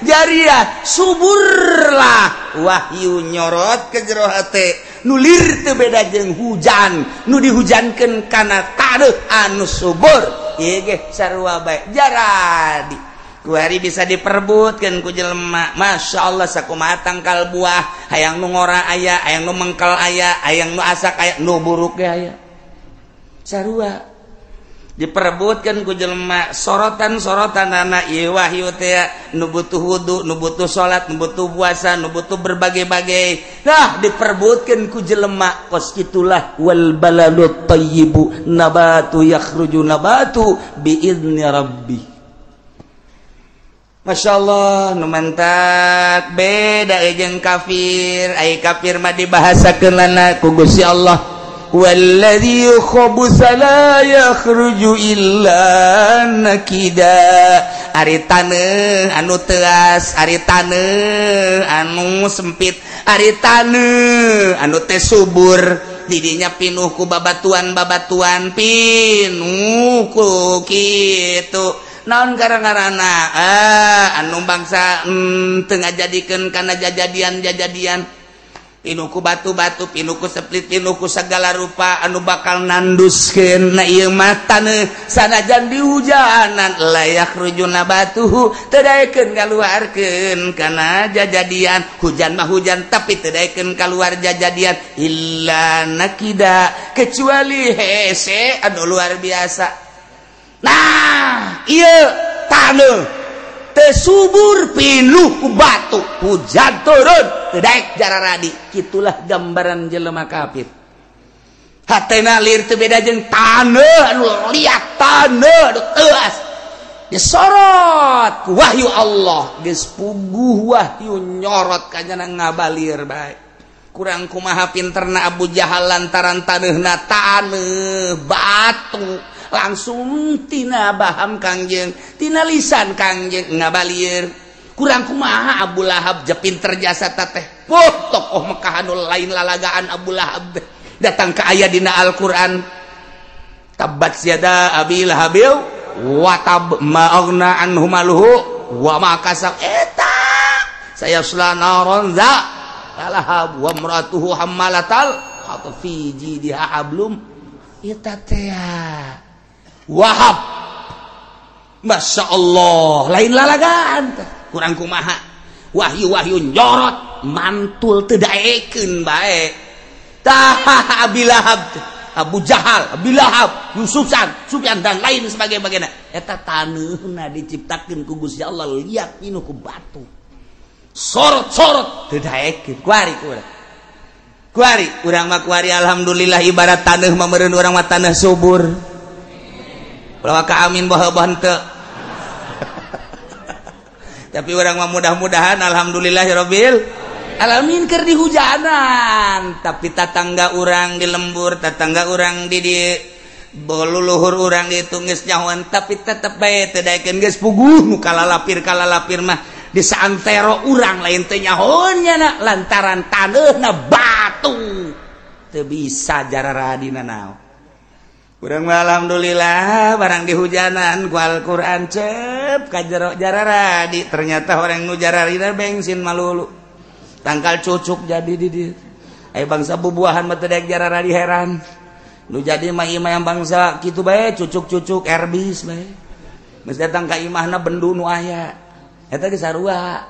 jariyah suburlah wahyu nyorot ke jero hate nulir teu beda jeung hujan nu dihujankeun kana taneuh anu subur ieu ge sarua bae jaradi kuari bisa diperbutkeun ku jelema. Masyaallah sakumaha tangkal buah hayang nu ngora aya, hayang nu mengkel aya, hayang nu asak aya, nu buruk ge aya. Sarua diperebutkeun ku jelema sorotan-sorotan anak ieu wahyu teh nu butuh wudu, nu butuh salat, nu butuh puasa, nu butuh berbagai-bagai. Nah, diperebutkeun ku jelema kos kitulah wal baladut thayyibu nabatu yakhruju nabatu bi idzni rabbi. Masyaallah nu mantak beda jeung kafir. Ai kafir mah dibahasakeun lana ku Gusti Allah. Walladzi khabutha la yakhruju illa nakida. Ari taneuh anu teuas, ari taneuh anu sempit, ari taneuh anu teh subur didinya pinuh ku babatuan-babatuan, pinuh ku kitu. Naon gara-garana anu bangsa teu ngajadikeun kana jajadian pinuh ku batu-batu, pinuh ku seplit, pinuh ku segala rupa anu bakal nanduskeun na ieu mah taneuh sanajan dihujanan layak rujuna batuhu teu daekeun kaluarkeun kana jajadian. Hujan mah hujan tapi teu daekeun kaluar jajadian illa nakida kecuali hese anu luar biasa. Nah ieu taneuh teu subur pinuh ku batu hujan turun teu daek jararadi. Kitulah gambaran jelema kafir. Hatena lir teu beda jeung taneuh anu liat, taneuh anu teuas disorot ku wahyu Allah geus puguh wahyu nyorot ka jana ngabalir bae. Kurang kumaha pinterna Abu Jahal lantaran taneuhna taneuh batu langsung tina baham Kangjeng, tina lisan Kangjeng ngabalir. Kurang kumaha Abu Lahab je pinter jasa teh. Tokoh Mekah anu lain lalagaan Abu Lahab datang ke aya dina Al-Qur'an. Tabbat yada Abi Lahabil wa tab ma aghna anhu maluhu wa ma kasab. Eta sayasla naron za lahab wa imratuhu hammalatal hatab fi jidha hablum. Eta teh Wahab, Masya Allah, lain lalagaan. Kurang kumaha, wahyu-wahyu nyorot, mantul teu daekeun bae. Tah Abi Lahab, Abu Jahal, Abi Lahab, Yusufan, Sufyan dan lain sebagainya. Eta taneuhna diciptakeun ku Gusti Allah liat pinuh ku batu. Sorot-sorot teu daekeun. Kuari, urang mah kuari alhamdulillah ibarat taneuh mah meureun urang mah taneuh subur. Bawa ka amin baheubah henteu. Tapi orang mah mudah-mudahan alhamdulillahirabbil alamin keur dihujanan. Tapi tatangga urang di lembur, tatangga urang di boluluhur urang ditu geus nyahoan tapi tetep bae teu daekeun geus puguh nu kalalapir mah di saantero urang lain teu nyahoannya lantaran taneuhna batu. Teu bisa jararadina naon. Urang mah alhamdulillah barang dihujanan ku Al-Qur'an cep ka jero jararadi. Ternyata orang nu jararina bensin malulu. Tangkal cucuk jadi di dieu. Aya bangsa bubuahan mah teu daek jararadi heran. Nu jadi mah imah yang bangsa kitu bae cucuk-cucuk erbis bae. Geus datang ka imahna bendu nu aya. Eta ge sarua.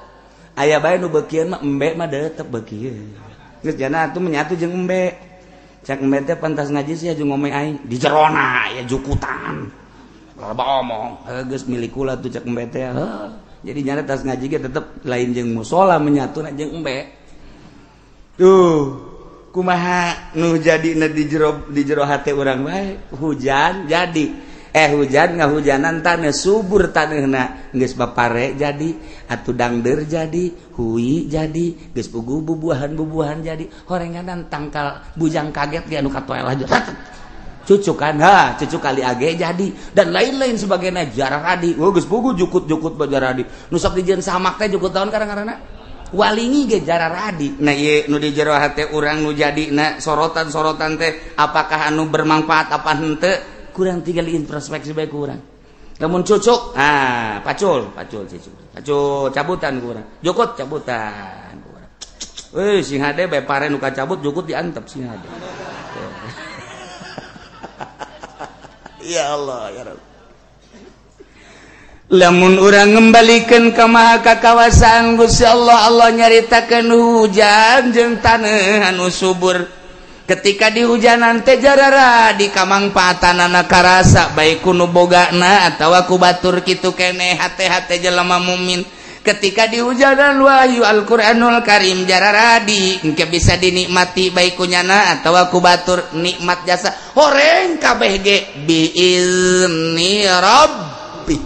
Aya bae nu beukieun mah embe mah deutep beukieun. Geus jana atuh menyatu jeung embe. Cak embe teh pantas ngaji sih aju ngomong aing di jerona ya jukutan. Loba omong, geus milik kula tuh cak embe teh. Jadi nyana tas ngaji ge tetep lain jeung musola menyatu jeung embe. Tuh, kumaha nu jadi di jero hati urang bae hujan jadi hujan ngahujanan tanah subur tanahna geus bapare jadi atuh dangder jadi hui jadi geus puguh bubuhan jadi horenganan tangkal bujang kaget ge anu katoel aja cucuk kan cucuk kali age jadi dan lain-lain sebagainya jararadi geus puguh jukut-jukut bajaradi nu sok dijieun samak teh jukut taun karang-karangna walingi ge jararadi nah ieu nu di jero hate urang nu jadina sorotan-sorotan teh apakah anu bermanfaat apa henteu kurang tinggal introspeksi baik kurang namun cucuk pacul cabutan kurang jukut cabutan kurang sing hade bae pare nu kacabut jukut diantep sing hade ya Allah ya Rabb lamun urang ngembalikan ka maha kakawasaan Gusti Allah nyaritakeun hujan jeung taneuh anu subur ketika di hujanan teh jarara di kamangpaatanana karasa baik ku nu bogana atawa ku batur kitu keneh hate-hate jelema mukmin ketika di hujanan wahyu Al-Qur'anul Karim jarara di engke bisa dinikmati baik ku nyana atawa ku batur nikmat jasa horeng kabeh ge biizni rabbi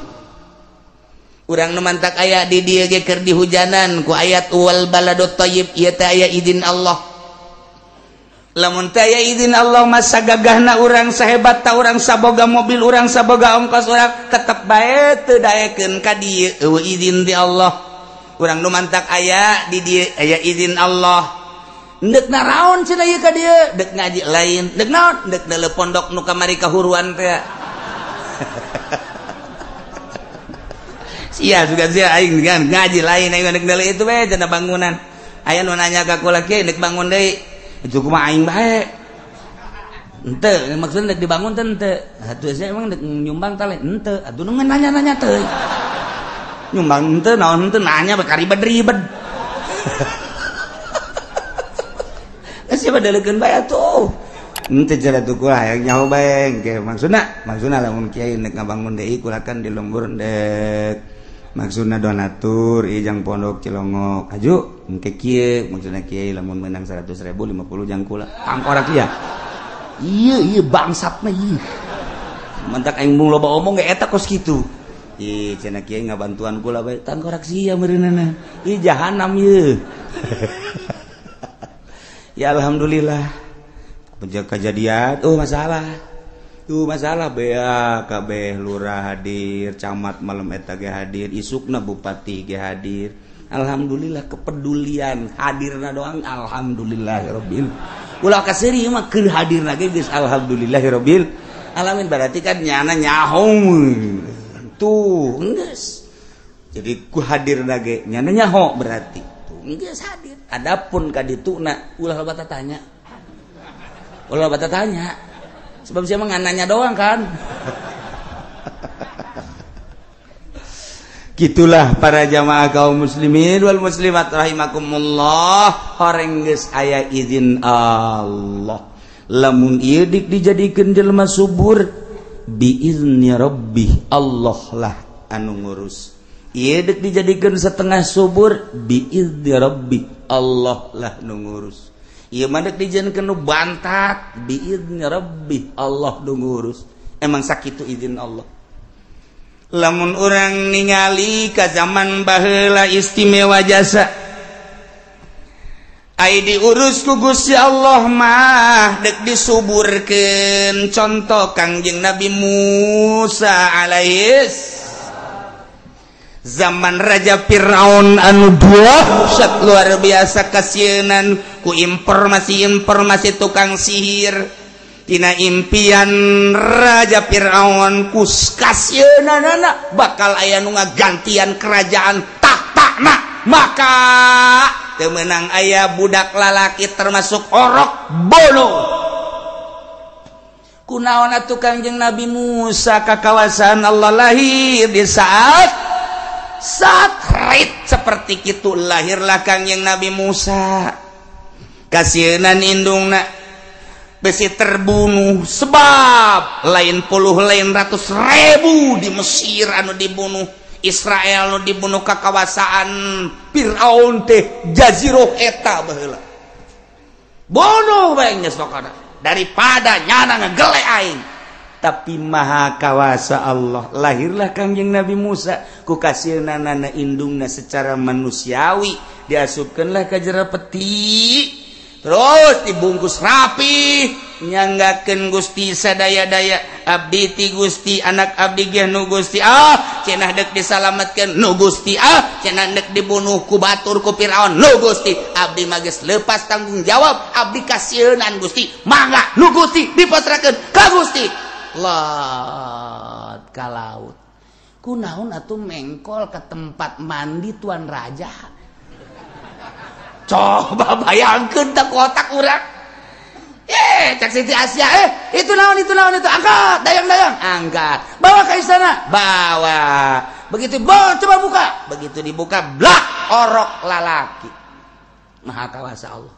urang nu mantak aya di dieu ge keur di hujanan ku ayat wal baladut thayyib ieu teh aya izin Allah lamun teh aya izin Allah masa gagahna urang sahebat ta urang saboga mobil urang saboga ongkos urang tetep bae teu daekeun ka dieu eueuh izin ti Allah urang nu mantak aya di dieu aya izin Allah deuk naraon cenah ieu ka dieu deuk ngaji lain deuk naon deuk neuleuh pondok nu kamari kahuruan teh sia juga sia aing kan ngaji lain aing deuk neuleuh itu we cenah bangunan aya nu nanya ka kula kieu deuk bangun deui itu kumaha aing bae henteu maksudna dek dibangun teh henteu atuh saya emang dek nyumbang teh henteu atuh nu nanya-nanya teh nyumbang henteu naon henteu nanya bae karibed-ribed siapa daleukeun bae atuh henteu cara tuh kula hayang nyaho bae engke maksudna lamun kiai nek ngabangun deui kulakan di lembur dek maksudna donatur jang pondok Cilongok aju engke kieu maksudna kiai lamun menang 100.000 50 jang kula tangkorak ieu ieu bangsatna ieu mentak aing mung loba omong ge eta kos kitu cenah kiai ngabantuan kula bae tangkorak sia meureunana ieu jahanam ieu ya alhamdulillah kejadian masalah bea kabeh lurah hadir camat malam eta ge hadir isukna bupati ge hadir alhamdulillah kepedulian hadirna doang alhamdulillahirabbil ulah kaseri mah keur hadirna ge geus alhamdulillahirabbil alamin berarti kan nyana nyaho tuh geus jadi ku hadirna ge nyana nyaho berarti tuh geus hadir adapun ka dituna ulah loba tanya sebab siapa ngananya doang kan gitulah para jamaah kaum muslimin wal muslimat rahimakumullah horeng geus aya izin Allah lamun ieu dik dijadikeun jelema subur biizni rabbih Allah lah anu ngurus ieu dik dijadikeun setengah subur biizni rabbih Allah lah nu ngurus ieu mah dek dijieunkeun nu bantat biizni rabbih Allah nu ngurus emang sakitu izin Allah lamun urang ningali ka zaman baheula istimewa jasa ai diurus ku Gusti Allah mah dek disuburkeun contoh Kangjeng Nabi Musa alaihis zaman Raja Fir'aun anu dahsyat luar biasa kasienan ku informasi tukang sihir tina impian Raja Fir'aun ku kasieunana bakal aya nu ngagantian kerajaan tahtana maka teu meunang aya budak lalaki termasuk orok bono kunaon atuh Kangjeng Nabi Musa ka kawasan Allah lahir di saat rit seperti itu lahirlah Kangjeng Nabi Musa kasienan indungna besi terbunuh sebab lain puluh lain ratus ribu di Mesir anu dibunuh Israel anu dibunuh ka kawasaan Fir'aun teh Jazirah eta baheula bunuh bae geus pokona daripada nyana ngegele aing. Tapi maha kawasa Allah, lahirlah Kangjeng Nabi Musa ku kasieunana indungna secara manusiawi, diasupkeunlah ka jero peti, terus dibungkus rapi, nyanggakeun Gusti sadaya-daya, abdi ti Gusti, anak abdi ge nu Gusti, cenah deuk disalametkeun nu Gusti, cenah deuk dibunuh ku batur ku Firaun nu Gusti, abdi mah geus leupas tanggung jawab, abdi kasieunaan Gusti, mangga nu Gusti dipasrahkeun ka Gusti. Lot ka laut. Kunaon atuh mengkol ke tempat mandi tuan raja. Coba bayangkeun teh kotak urang. Cak Siti Asia, itu naon itu, angkat, dayang, angkat. Bawa ke istana, bawa. Begitu coba buka, begitu dibuka, blak, orok lalaki. Maha kawasa Allah.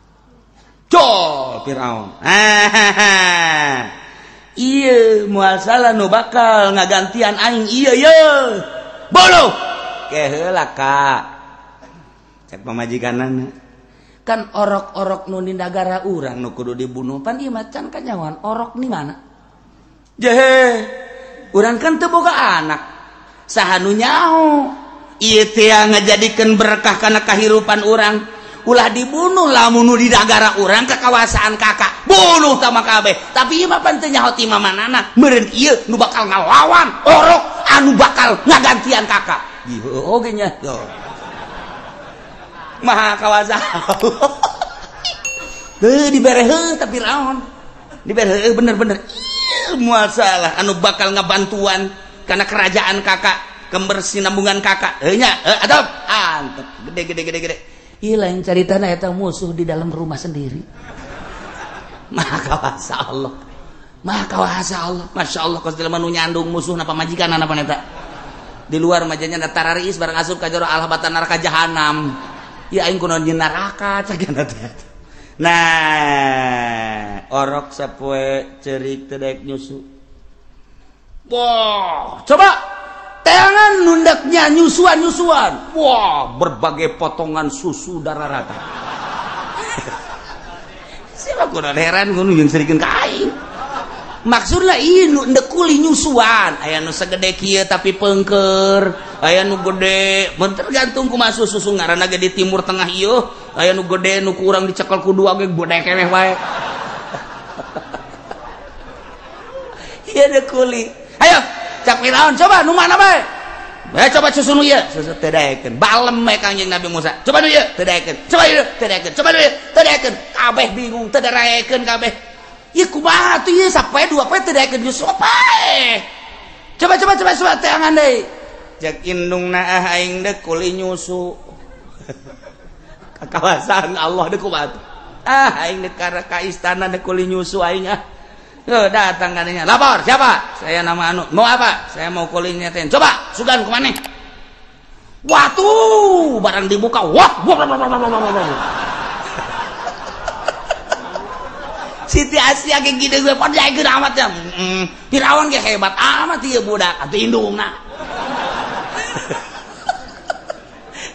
Col Firaun. Iya moal salah nu bakal ngagantian aing iya bolo keheula ka cek pamajikanana kan orok-orok nu di negara urang nu kudu dibunuh pan ieu macan kanyawan orok ni mana jehe urang kan teu boga anak saha nu nyaho ieu teh ngajadikeun berkah kana kahirupan urang ulah dibunuh lamun nu di negara urang kekawasaan kakak bunuh sama kabeh tapi ieu mah panteu nyaho ti mamanana meureun ieu nu bakal ngalawan orok anu bakal ngagantian kakak ieu oge nya maha kawasa teu dibereheuh tapi Firaun dibereheuh bener-bener moal salah anu bakal ngabantuan kana kerajaan kakak kebersinambungan kakak nya adab antep gede lain caritana eta musuh di dalam rumah sendiri. Maha kawasa Allah. Masya Allah kos dalam nu nyandung musuh napa majikan napa eta. Di luar majanya da tarariis barang asup ka jero alhabatan neraka jahanam. Ya aing kunaon nyeun neraka cagana teh. Nah, orok sapoe ceurik teu daek nyusu. Wah, coba tangan nundaknya nyusuan. Wah, berbagai potongan susu darah rata. Siapa kudu heran ngono yang serikeun ka aing. Maksudna ieu nu endek kuli nyusuan, aya nu sagede kieu tapi peungkeur, aya nu gede, mun tergantung kumaha susu ngaranna ge di timur tengah ieu, aya nu gede nu kurang dicekel ku dua ge gede keneh wae. Ieu endek kuli. Ayo cak Firaun coba nu mana bae coba susu nu ieu susu teu daekeun balem we Kangjeng Nabi Musa coba nu ieu teu daekeun coba ieu teu daekeun coba nu ieu teu daekeun kabeh bingung teu daraekeun kabeh ieu kumaha tuh ieu sapoe dua poe teu daekeun susu pae coba teh angan deui jak indungna aing deuk kuli nyusu kakawasaan Allah deuk kumaha aing deuk ka istana deuk kuli nyusu aing datang katanya, lapor siapa? Saya nama Anu. Mau apa? Saya mau kuli nyetain. Coba, sugan kemana? Watuh, barang dibuka, wah, Siti Asia kayak gini gue pada ikut amat ya. Firaun kayak hebat amat ya budak atau indungna.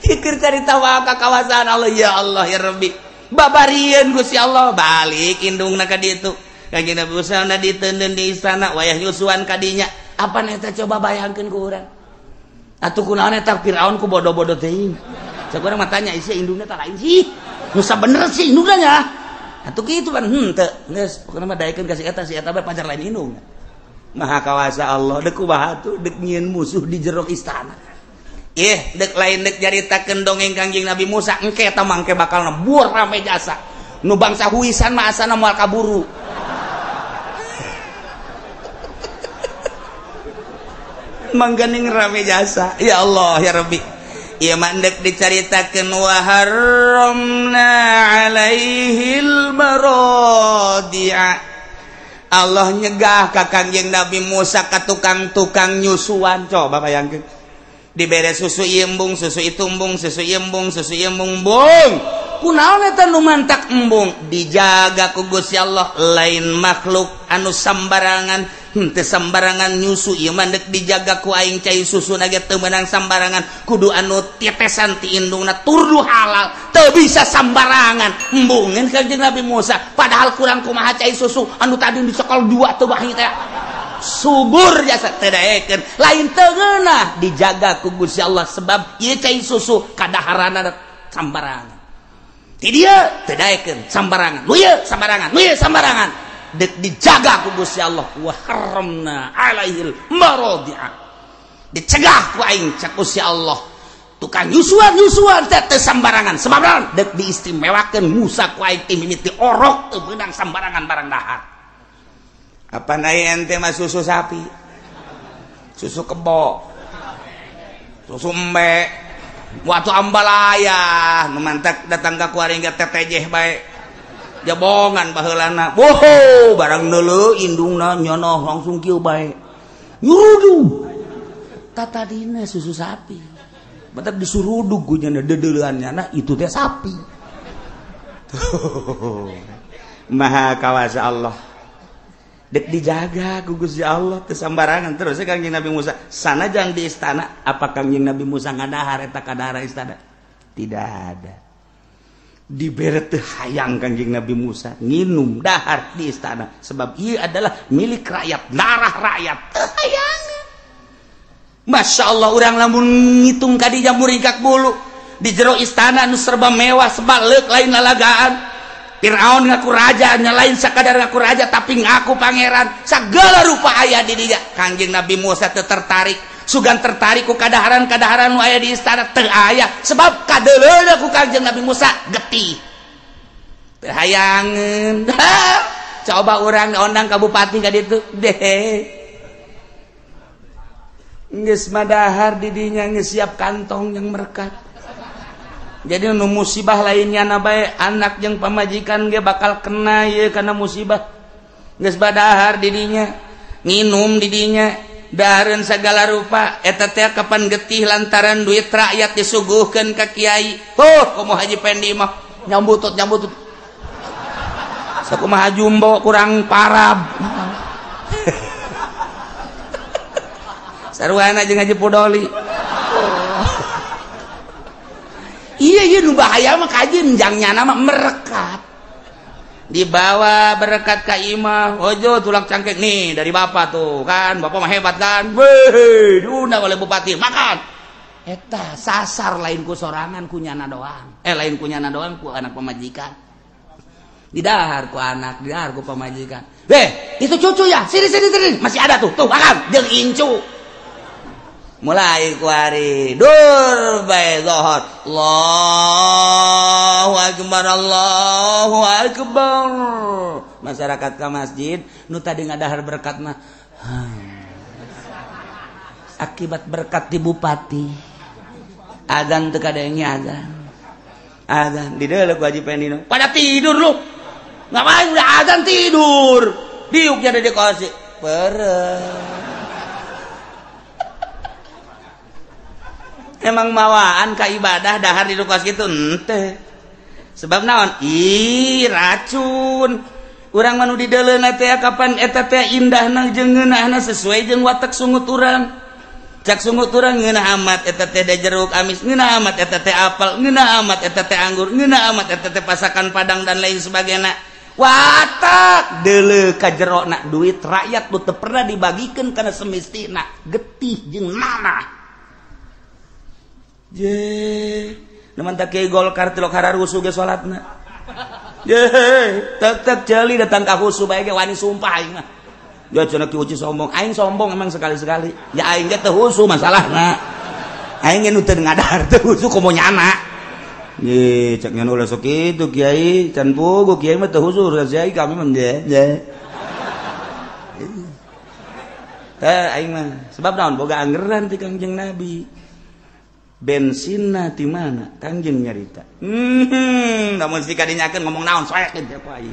Ikir cari tawa ke kawasan Allah ya Allah ya Rabbi. Babarian Gusti Allah balik indungna ka ditu. Kangjeng Nabi Musa na diteundeun di istana wayah nyusuan kadinya. Apa eta coba bayangkeun ku urang. Atuh kunaon eta Firaun ku bodoh-bodoh teuing. Cek urang mah tanya isi indungna tah lain sih. Nu bener sih indungna nya. Atuh kitu pan henteu. Geus pokona mah daekeun ka si eta bae pacar lain indung. Maha kawasa Allah deuk kumaha atuh deuk nyieun musuh di jero istana. Deuk lain deuk nyaritakeun dongeng Kangjeng Nabi Musa engke eta mangke bakal nebur rame jasa. Nu bangsa huisan mah asana moal kaburu. Mangganing rame jasa ya Allah ya Rabbi ieu mah endek dicaritakeun wa haramna alaihil maradi'a Allah nyegah ka Kangjeng Nabi Musa ka tukang-tukang nyusuan coba bayangkeun dibere susu embung susu itumbung susu embung bung kunaon eta nu mantak embung dijaga ku Gusti Allah lain makhluk anu sambarangan sembarangan nyusu ieu mandek dijaga ku aing cai susu nage teu meunang sambarangan kudu anu tetesan ti indungna turdu halal teu bisa sambarangan embungeun Kangjeng Nabi Musa padahal kurang kumaha cai susu anu tadi dicekal 2 teu bahi teh subur jasa teu daekeun lain teu geunah dijaga ku Gusti Allah sebab ieu cai susu kadaharanna sambarangan ti dieu teu daekeun sambarangan nu ieu sambarangan dek dijaga ku Gusti Allah wa haramna alaihil maradi'a dicegah ku aing cak Gusti Allah tukang nyusuan teh sambarangan sebab naon dek diistimewakeun Musa ku aing ti mimiti orok teu beunang sambarangan barang dahar apa nai ente mah susu sapi susu kebo susu embe waktu ambalaya nu mantak datang ka kuaring ge tetejeh bae jabongan baheulana woho barang neuleu indungna nyonoh langsung kieu bae nyurudug tatadina susu sapi batak disurudug ku nya dedeuleuanna itu teh sapi maha kawasa Allah dek dijaga ku Gusti Allah teu sambarangan terus Kangjeng Nabi Musa sanajan di istana apa Kangjeng Nabi Musa ngadahar eta kadahar istana tidak ada dibere teu hayang Kangjeng Nabi Musa nginum dahar di istana sebab ieu adalah milik rakyat darah rakyat teu hayang Masya Allah urang lamun ngitung kadinya muringkak bulu di jero istana anu serba mewah sebalik lain lalagaan Firaun ngaku raja lain sakadar ngaku raja tapi ngaku pangeran sagala rupa aya di dinya Kangjeng Nabi Musa teu tertarik sugan tertarik ku kadaharan-kadaharan nu aya di istana teu aya sebab kadeuleuna ku Kangjeng Nabi Musa getih teu hayangeun coba urang undang ka bupati ka ditu deh geus madahar di dinya geus siap kantong yang berkat jadi nu musibah lainnya na bae anak jeung pamajikan ge bakal kena ieu kana musibah geus badahar di dinya nginum di dinya dahareun sagala rupa eta teh kapan getih lantaran duit rakyat disuguhkeun ka kiai komo Haji Pendi mah nyambutut sakumaha jumbo kurang parab sarwana jeung Haji Pudoli iya nu bahaya mah kajinjangnya nama merekat dibawa berkat ka imah ojo tulak cangkek nih dari bapak tuh kan bapak mah hebat kan weh diundang oleh bupati makan eta sasar lain ku sorangan ku nyana doang lain ku nyana doang ku anak pemajikan didahar ku anak didahar ku pemajikan itu cucu ya sini masih ada tuh makan jeung incu mulai kuari dur bae zohor Allahu akbar masyarakat ka masjid nu tadi ngadahar berkat mah akibat berkat di bupati adzan teu kadenge adzan di deuleu ku Haji Pendino pada tidur lu ngapain udah adzan tidur diuk jadi di kosi peureum emang mawaan ka ibadah dahar di kos kitu henteu sebab naon racun urang manu di deuleuna teh kapan eta teh indahna jeung ngeunahna sesuai jeung watak sungut urang cak sungut urang ngeunah amat eta teh da jeruk amis ngeunah amat eta teh apel ngeunah amat eta teh anggur ngeunah amat eta teh pasakan padang dan lain sebagainya watak deuleu ka jerona duit rakyat teu pernah dibagikeun kana semestina getih jeung nanah je naman tak kieu Golkar tilok hararusu ge salatna je tek jeli datang ka husu bae ge wani sumpah aing mah ya cenah ki uci sombong aing sombong emang sekali-sekali ya aing ge teu husu masalahna aing ge nu teu ngadahar teu husu komo nyana ye cek nya ulah sok kitu kiai can pugu kiai mah teu husu kiai kami mah je aing mah sebab naon boga anggeran ti Kangjeng Nabi bensinna di mana Kangjeng nyarita namun si kadinyakeun ngomong naon soek teh ku aing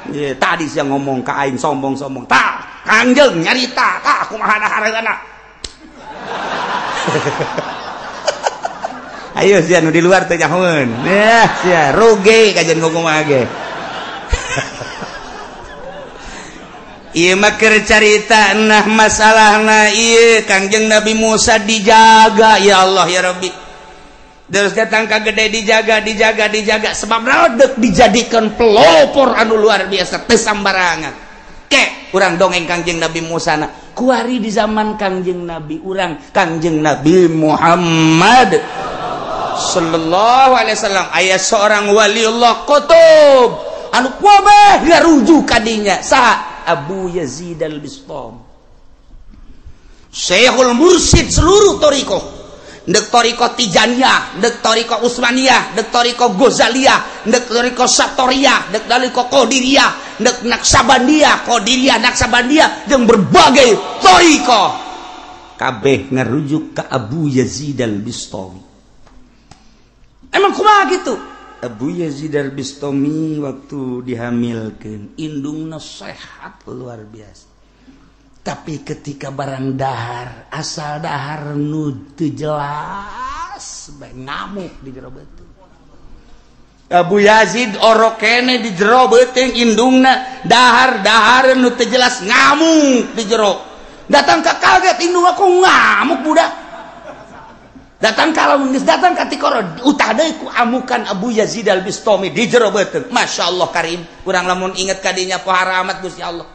ye tadi sia ngomong ka aing sombong-sombong tah Kangjeng nyarita tah kumaha dahareuna ayo sia nu di luar teh nyahoeun sia rugi kajen kumaha ge ieu mah keur carita nah masalahna ieu Kangjeng Nabi Musa dijaga ya Allah ya Rabbi. Terus datang ka gede dijaga sebab rodek dijadikan pelopor anu luar biasa teu sambarangan. Ke urang dongeng Kangjeng Nabi Musa na kuari di zaman Kangjeng Nabi urang Kangjeng Nabi Muhammad sallallahu alaihi wasallam aya seorang waliullah kutub anu kuabeh ngarujuk kadinya saha Abu Yazid al-Bistami Syekhul Mursyid seluruh thariqah dek thariqah Tijaniyah dek thariqah Utsmaniyah dek thariqah Ghazaliyah dek thariqah Satoriyah dek thariqah Qadiriyah dek Naksabandiyah Qadiriyah Naksabandiyah jeung berbagai thariqah kabeh ngarujuk ka Abu Yazid al-Bistami. Emang kumaha gitu? Abu Yazid al-Bistami waktu dihamilkeun indungna sehat luar biasa. Tapi ketika barang dahar, asal dahar nu teu jelas, bae ngamuk di jero beuteung. Abu Yazid orok kene di jero beuteung indungna dahar nu teu jelas ngamuk di jero. Datang ka kaget indungna kok ngamuk budak. Datang kalau datang ketika utah deui ku amukan Abu Yazid al-Bistami di jero beuteung. Masyaallah karim, urang lamun inget kadinya pohara amat Gusti Allah.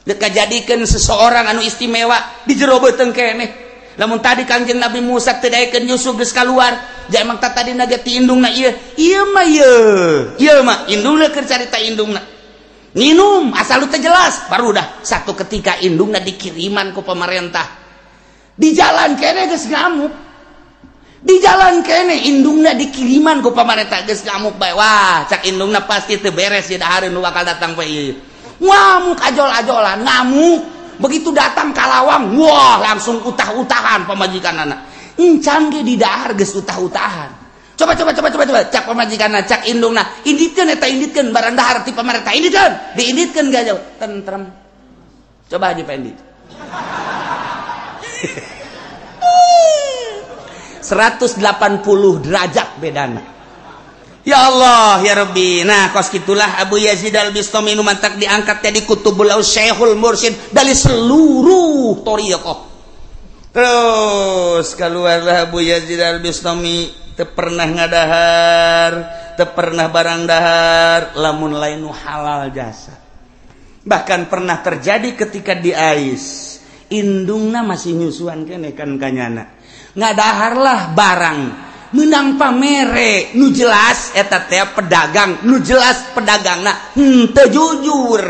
Dek kajadikeun seseorang anu istimewa di jero beuteung keneh. Lamun tadi Kangjeng Nabi Musa teu daekeun Yusuf geus kaluar, ja emang tadi na ti indungna ieu. Ieu mah indungna keur carita indungna. Minum asal teu jelas, baru dah satu ketika indungna dikiriman ku pemerintah. Di jalan keneh geus ngamuk. Di jalan kene indungna dikiriman ku pamarentah geus ngamuk bae. Wah, cak indungna pasti teu beres ya dahareun nu bakal datang bae ieu. Ngamuk ajol-ajolan, ngamuk. Begitu datang kalawang, wah langsung utah-utahan pamajikanana. Encan ge di dahar geus utah-utahan. Coba cak pamajikanana, cak indungna, inditkeun eta inditkeun barang dahar ti pamarentah inditkeun. Diinditkeun gak jauh, tentrem. Coba Haji Pendi. 180 derajat bedana. Ya Allah ya Rabbi. Nah kos gitulah Abu Yazid al-Bistami nu mantak diangkat jadi kutubul Syekhul Mursyid dari seluruh thariqah. Terus keluarlah Abu Yazid al-Bistami teu pernah ngadahar, teu pernah barang dahar lamun lain nu halal jasa. Bahkan pernah terjadi ketika di Ais indungna masih nyusuan kene kan kanyana. Ngadaharlah barang menang pamere nu jelas eta teh pedagang nu jelas pedagangna teu jujur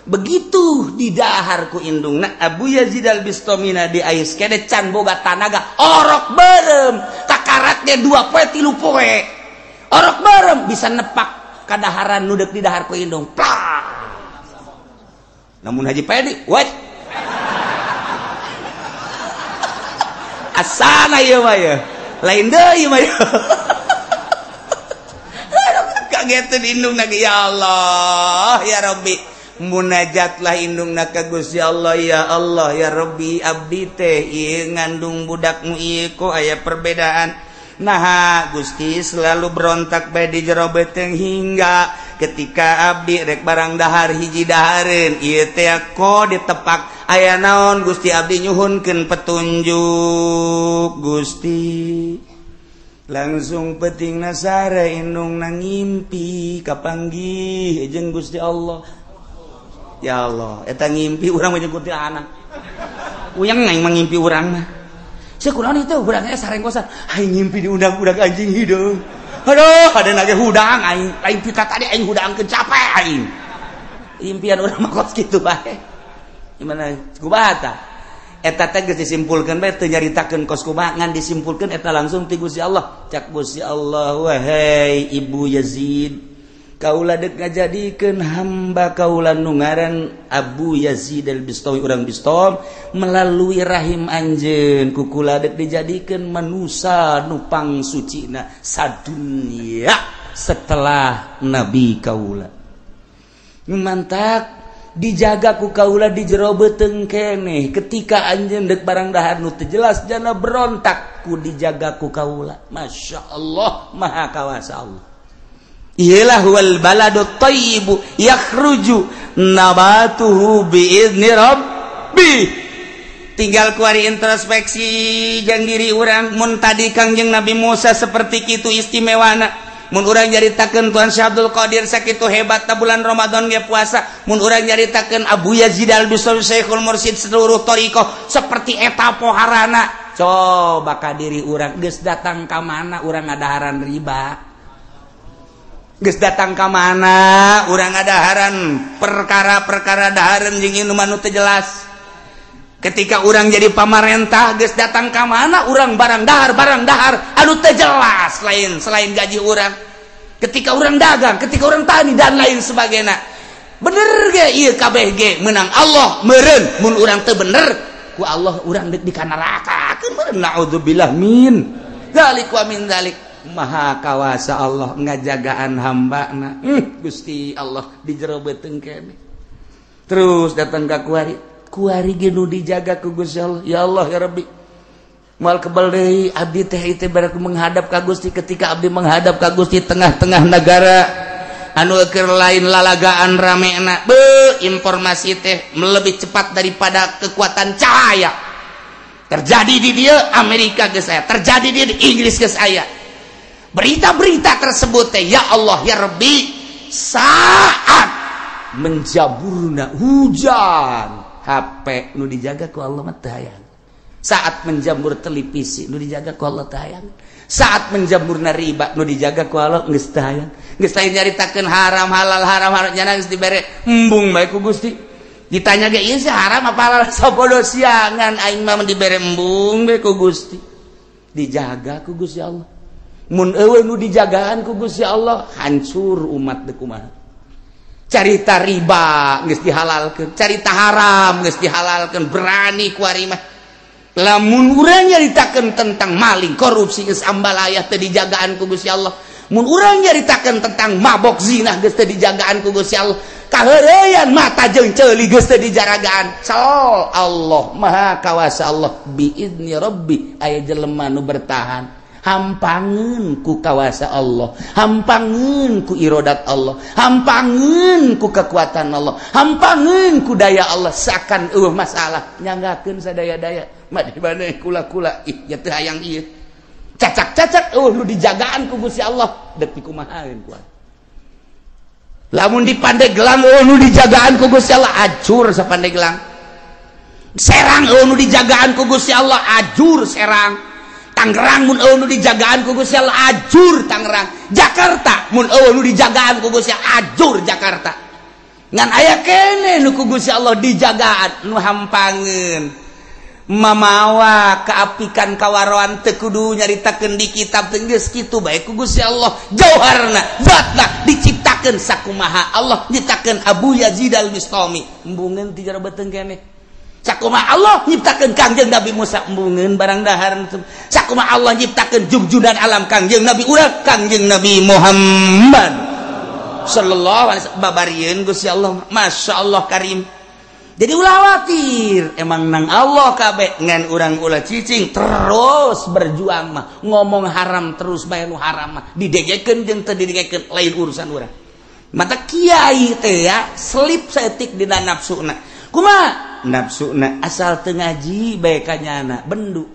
begitu didahar ku indungna Abu Yazid al-Bistami di Ais kene can boga tanaga orok beureum kakaratnya 2 poe 3 poe orok beureum bisa nepak kadaharan nu deuk didahar ku indung plak. Namun Haji Pedi what asana ieu mah ya lain deui mah ya kageteun indungna ya Allah ya Rabbi munajatlah indungna ka Gusti Allah ya Rabbi abdi teh ieu ngandung budakmu ieu kok aya perbedaan nah Gusti selalu berontak bae di jero beuteung hingga ketika abdi rek barang dahar hiji dahareun ieu teh kok ditepak aya naon Gusti abdi nyuhunkeun petunjuk Gusti langsung petingna sare indungna ngimpi kapanggih jeung Gusti Allah ya Allah eta ngimpi urang mah jeung kuntilanak uyang aing mangimpi urang mah sakunaon itu urang sarengkosan aing ngimpi diundang budak anjing hideung aduh hadeuna ge hudang aing lain pita tadi aing hudangkeun capek aing impian urang mah kos kitu bae gimana kubata eta teh geus disimpulkeun bae teu nyaritakeun kos kumaha ngan disimpulkeun eta langsung ti Gusti Allah cak Gusti Allah wahai Ibu Yazid kaula deuk ngajadikeun hamba kaula nu ngaran Abu Yazid al-Bistami urang Bistom melalui rahim anjeun ku kula deuk dijadikeun manusia nu pangsucina sadunya setelah nabi kaula mantak dijaga ku kaula di jero beuteung keneh ketika anjeun deuk barang dahar nu teu jelas jana berontak ku dijaga ku kaula masyaallah maha kawasa Allah Iyalah wal baladut thayyibu yakhruju nabatuhu biizni rabbi. Tinggal kuari introspeksi jeung diri urang. Mun tadi Kangjeng Nabi Musa seperti kitu istimewana, mun urang nyaritakeun Tuan Syekh Abdul Qadir sakitu hebatna bulan Ramadan ge puasa, mun urang nyaritakeun Abu Yazid Al-Bustami Syekhul Mursyid seluruh thariqah seperti eta poharana. Coba ka diri urang geus datang ka mana urang ngadaharan riba. Geus datang ka mana urang ngadaharan perkara-perkara dahareun jeung inu manu teu jelas. Ketika urang jadi pamarentah geus datang ka mana urang barang dahar anu teu jelas selain gaji urang. Ketika urang dagang, ketika urang tani dan lain sebagainya. Bener ge ieu kabeh ge meunang Allah meureun. Mun urang teu bener ku Allah urang deuk dikanarakakeun meureun. Naudzubillah min dzalik wa min dzalik. Maha kawasa Allah ngajagaan hambana. Gusti Allah dijerobeuteun kene. Terus datang ka kuari ge nu dijaga ku Gusti Allah. Ya Allah ya Rabbi, moal kebal deui abdi teh ieu baru menghadap ka Gusti. Ketika abdi menghadap ka Gusti tengah-tengah negara anu keur lain lalagaan ramena, informasi teh lebih cepat daripada kekuatan cahaya. Terjadi di dia Amerika geus aya, terjadi di Inggris geus aya. Berita-berita tersebut teh ya Allah ya Rabbi, saat menjaburna hujan HP nu dijaga ku Allah mah tayang. Saat menjamur televisi nu dijaga ku Allah tayang. Saat menjamurna riba nu dijaga ku Allah geus tayang. Geus lain nyaritakeun haram halal nya geus dibere embung bae ku Gusti. Ditanya ge ieu sih haram apa halal sapodo siangan aing mah dibere embung bae ku Gusti. Dijaga ku Gusti Allah. Mun eueuh nu dijagaan ku Gusti Allah hancur umat teh kumaha. Carita riba geus dihalalkeun, carita haram geus dihalalkeun, berani kuari mah. Lamun urang nyaritakeun tentang maling, korupsi geus ambalaya teu dijagaan ku Gusti Allah. Mun urang nyaritakeun tentang mabok zina geus teu dijagaan ku Gusti Allah. Kaheureyan mata jeung ceuli geus teu dijaragaan. Sol Allah Maha Kawasa Allah biizni Rabbi aya jelema nu bertahan. Hampangeun ku kawasa Allah, hampangeun ku irodat Allah, hampangeun ku kekuatan Allah, hampangeun ku daya Allah. Seakan masalah nyanggakeun sadaya-daya mah di maneh kula-kula ih ya teu hayang ieu cacak-cacak nu dijagaan ku Gusti Allah deuk kumahaeun ku. Lamun di Pandeglang nu dijagaan ku Gusti Allah ajur sa Pandeglang. Serang nu dijagaan ku Gusti Allah ajur Serang. Tangerang mun eueuh nu dijagaan ku Gusti Allah ajur Tangerang. Jakarta mun eueuh nu dijagaan ku Gusti Allah ajur Jakarta. Ngan aya kene nu ku Gusti Allah dijagaan nu hampangeun. Mamawa kaapikan kawaroan teu kudu nyaritakeun di kitab teh geus kitu bae ku Gusti Allah. Jauharna zatna diciptakeun sakumaha Allah nyiptakeun Abu Yazid Al-Bustami. Embungeun ti jarobeteun kene. Sakumaha Allah nyiptakeun Kangjeng Nabi Musa embungeun barang dahar. Sakumaha Allah nyiptakeun junjunan alam Kangjeng Nabi urang Kangjeng Nabi Muhammad sallallahu alaihi wasallam babarieun Gusti Allah. Masyaallah karim. Jadi ulah khawatir emang nang Allah kabeh ngan urang ulah cicing terus berjuang mah ngomong haram terus bae nu haram mah didegekeun jeung teu didegekeun lain urusan urang. Mata kiai teh ya selip saeutik dina nafsuna. Kumaha? Nafsuna asal teu ngaji bae kanyana bendu.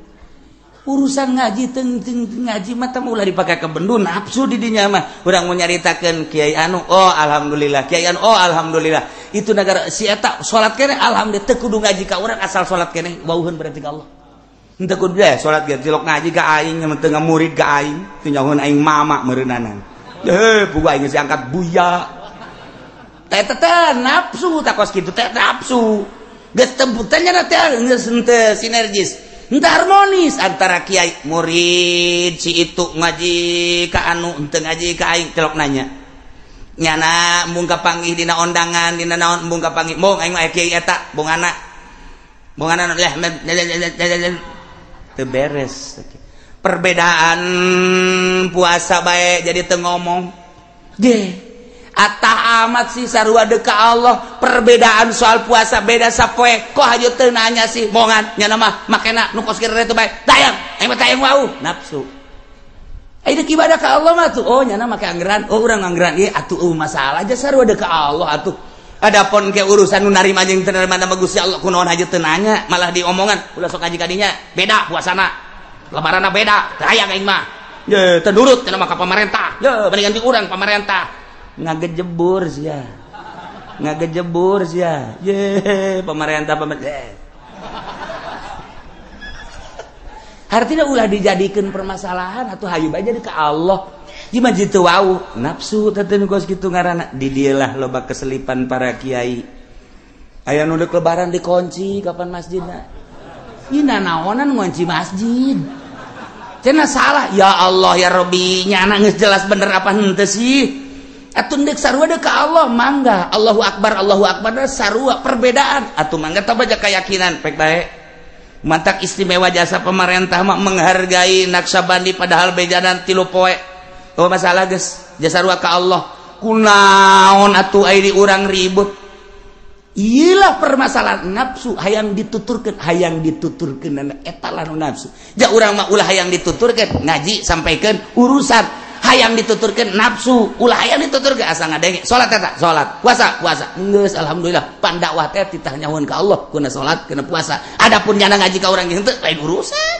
Urusan ngaji teu ngaji mah teh ulah dipake ke bendu nafsu di dinya mah. Urang mau nyaritakeun kiai anu oh alhamdulillah, kiai anu oh alhamdulillah. Itu negara si eta salat kene alhamdulillah teu kudu ngaji ka urang asal salat kene wauheun berarti ka Allah. Henteu kudu bae salat ge cilok ngaji ka aing teu ngamurid ka aing, teu nyahoeun aing mama meureunanan. Pugu aing geus angkat buya. Teh nafsu takos kitu teh nafsu. Geus tembutanya teh geus henteu sinergis. Henteu harmonis antara kiai murid si itu ngaji ka anu henteu ngaji ka aing celok nanya. Nyana embung kapanggih dina ondangan dina naon embung kapanggih mong aing mah kiai eta bongana leh teu beres. Perbedaan puasa bae jadi teu ngomong. Atah amat sih sarua deuk ka Allah. Perbedaan soal puasa beda sapoe. Kok hayu teu nanya sih mongan nyana mah makena nu kos kira teh bae. Tayang, aing mah tayang wau nafsu. ibadah ke Allah mah tuh. Oh nyana make anggeran. Oh urang anggeran ieu atuh masalah aja sarua deuk ka Allah atuh. Adapun ke urusan nu narima jeung teu narima nama Gusti Allah kunaon haja teu nanya, malah diomongan ulah sok ngaji ka dinya. Beda puasana. Lebaranna beda. Teu aya aing mah. Ye teu nurut cenah mah ka pamarentah. Ye bandingan ti urang pamarentah. Ngagejebur sia. Ngagejebur sia. Ye pamarentah Artinya ulah dijadikan permasalahan atau hayu aja ke Allah. Gimana jitu wau nafsu teten gos gitu ngaranna di dieulah loba keselipan para kiai. Aya nu deuk lebaran dikunci kapan masjidna. Ieu naonan ngunci masjid. Cenah salah ya Allah ya Rabbi nyana geus jelas bener apa henteu sih. Atuh deuk sarua deuk ka Allah mangga Allahu Akbar sarua perbedaan atuh mangga teu baja keyakinan pek bae. Mantak istimewa jasa pemerintah mak menghargai Naksabandi padahal bejanan 3 poe. Oh masalah geus jasa sarua ka Allah. Kunaon atuh aya di urang ribut. Iyalah permasalahan nafsu hayang dituturkeun eta lamun nafsu. Ja urang mah ulah hayang dituturkeun ngaji sampaikeun urusan hayang dituturkeun nafsu ulah hayang dituturkeun asa ngadenge salat eta salat puasa geus alhamdulillah pandakwah teh titah nyahoan ka Allah kuna salat kuna puasa adapun nyana ngaji ka urang henteu lain urusan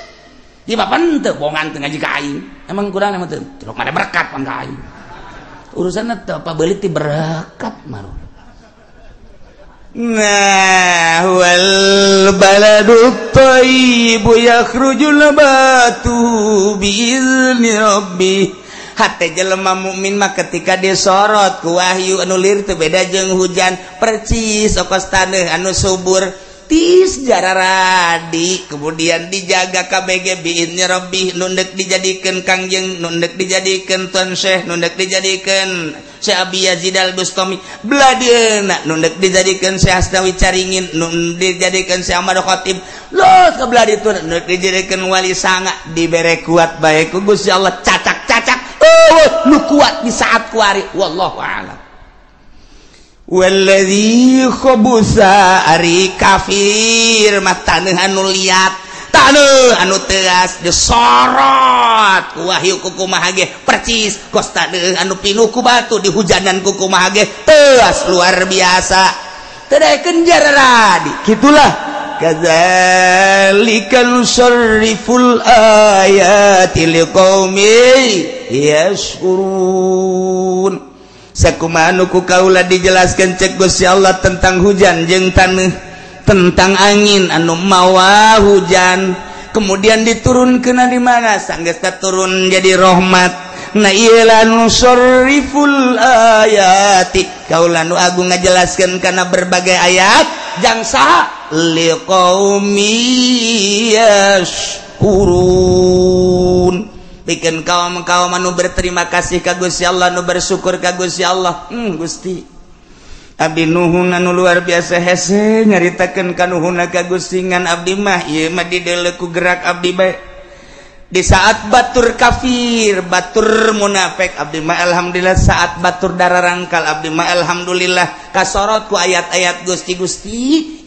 di papan teu bongan teu ngaji ka aing emang kurang emang teu rok made berkat pan ka aing urusanna teu pabelit ti berkat mah. Nah wal baladut thayyibu yakhrujul nabatu biizni rabbih. Hate jelema mukmin mah ketika disorot ku wahyu anu lir teu beda jeung hujan percis okos taneuh anu subur tis jararadi kemudian dijaga KBG biizni rabbih nu deuk dijadikeun kangjeng nu deuk dijadikeun tuan syekh nu deuk dijadikeun Syekh Abi Yazid Al-Bustami bladeuna nu deuk dijadikeun Syekh Asnawi Caringin nu dijadikeun Syekh Ahmad Khatib los ka bladitun nu dijadikeun wali sanga dibere kuat bae ku Gusti Allah cacak-cacak nu kuat di saat kuari wallahu a'lam. Walladzi khabusa ari kafir mah taneuh anu liat taneuh anu teas disorot ku wahyu ku kumaha ge percis kos taneuh anu pinuh ku batu dihujanan ku kumaha ge teas luar biasa teu daekeun jararadi kitulah kadzalika nusarriful ayati liqaumin yashkurun. Sakumaha anu ku kaula dijelaskeun cek Gusti Allah tentang hujan jeung taneuh tentang angin anu mawa hujan kemudian diturunkeun di mana sanggeus turun jadi rahmat na ieu nusarriful ayati kaula nu agung ngajelaskeun kana berbagai ayat jang saha liqaumi yashkurun bikin kaum-kaum anu berterima kasih ka Gusti Allah nu bersyukur ka Gusti Allah. Gusti abdi nuhun anu luar biasa hese nyaritakeun ka nuhunna ka Gusti ngan abdi mah ieu mah dideuleu ku gerak abdi bae di saat batur kafir batur munafik abdi mah alhamdulillah saat batur dararangkal abdi mah alhamdulillah kasorot ku ayat-ayat Gusti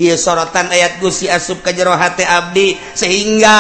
ieu sorotan ayat Gusti asup ka jero hate abdi sehingga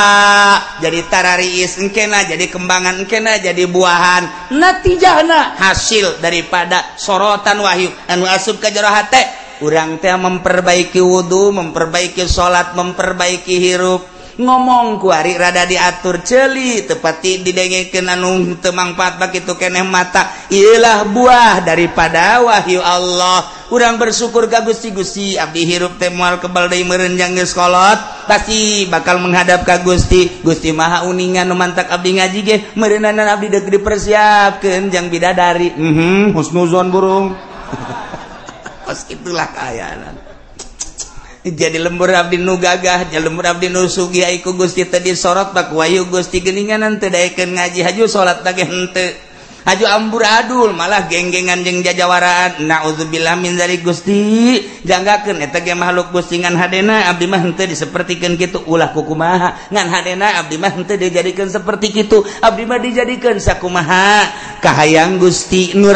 jadi tarariis engkena jadi kembangan engkena jadi buahan natijahna hasil daripada sorotan wahyu anu asup ka jero hate urang teh memperbaiki wudu memperbaiki salat memperbaiki hirup ngomong ku ari rada diatur ceuli tepati didengekeun anu teu mangpaat bakitu keneh mata ieulah buah daripada wahyu Allah urang bersyukur ka Gusti abdi hirup teh moal kebal deui meureun jang geus kolot pasti bakal menghadap ka Gusti maha uningan nu mantak abdi ngaji ge meureunana abdi deuk dipersiapkeun jang bidadari husnuzon burung pas itulah kaayaan jadi lembur abdi nu gagah jadi lembur abdi nu sugih ku Gusti teu disorot bak wahyu Gusti geuningan teu daekeun ngaji haju salat teh henteu haju amburadul malah genggengan jeung jajawaraan naudzubillah min dzalik Gusti janggakeun eta ge makhluk Gusti ngan hadena abdi mah henteu disapertikeun kitu ulah kukumaha ngan hadena abdi mah henteu dijadikeun saperti kitu abdi mah dijadikeun sakumaha kahayang Gusti nu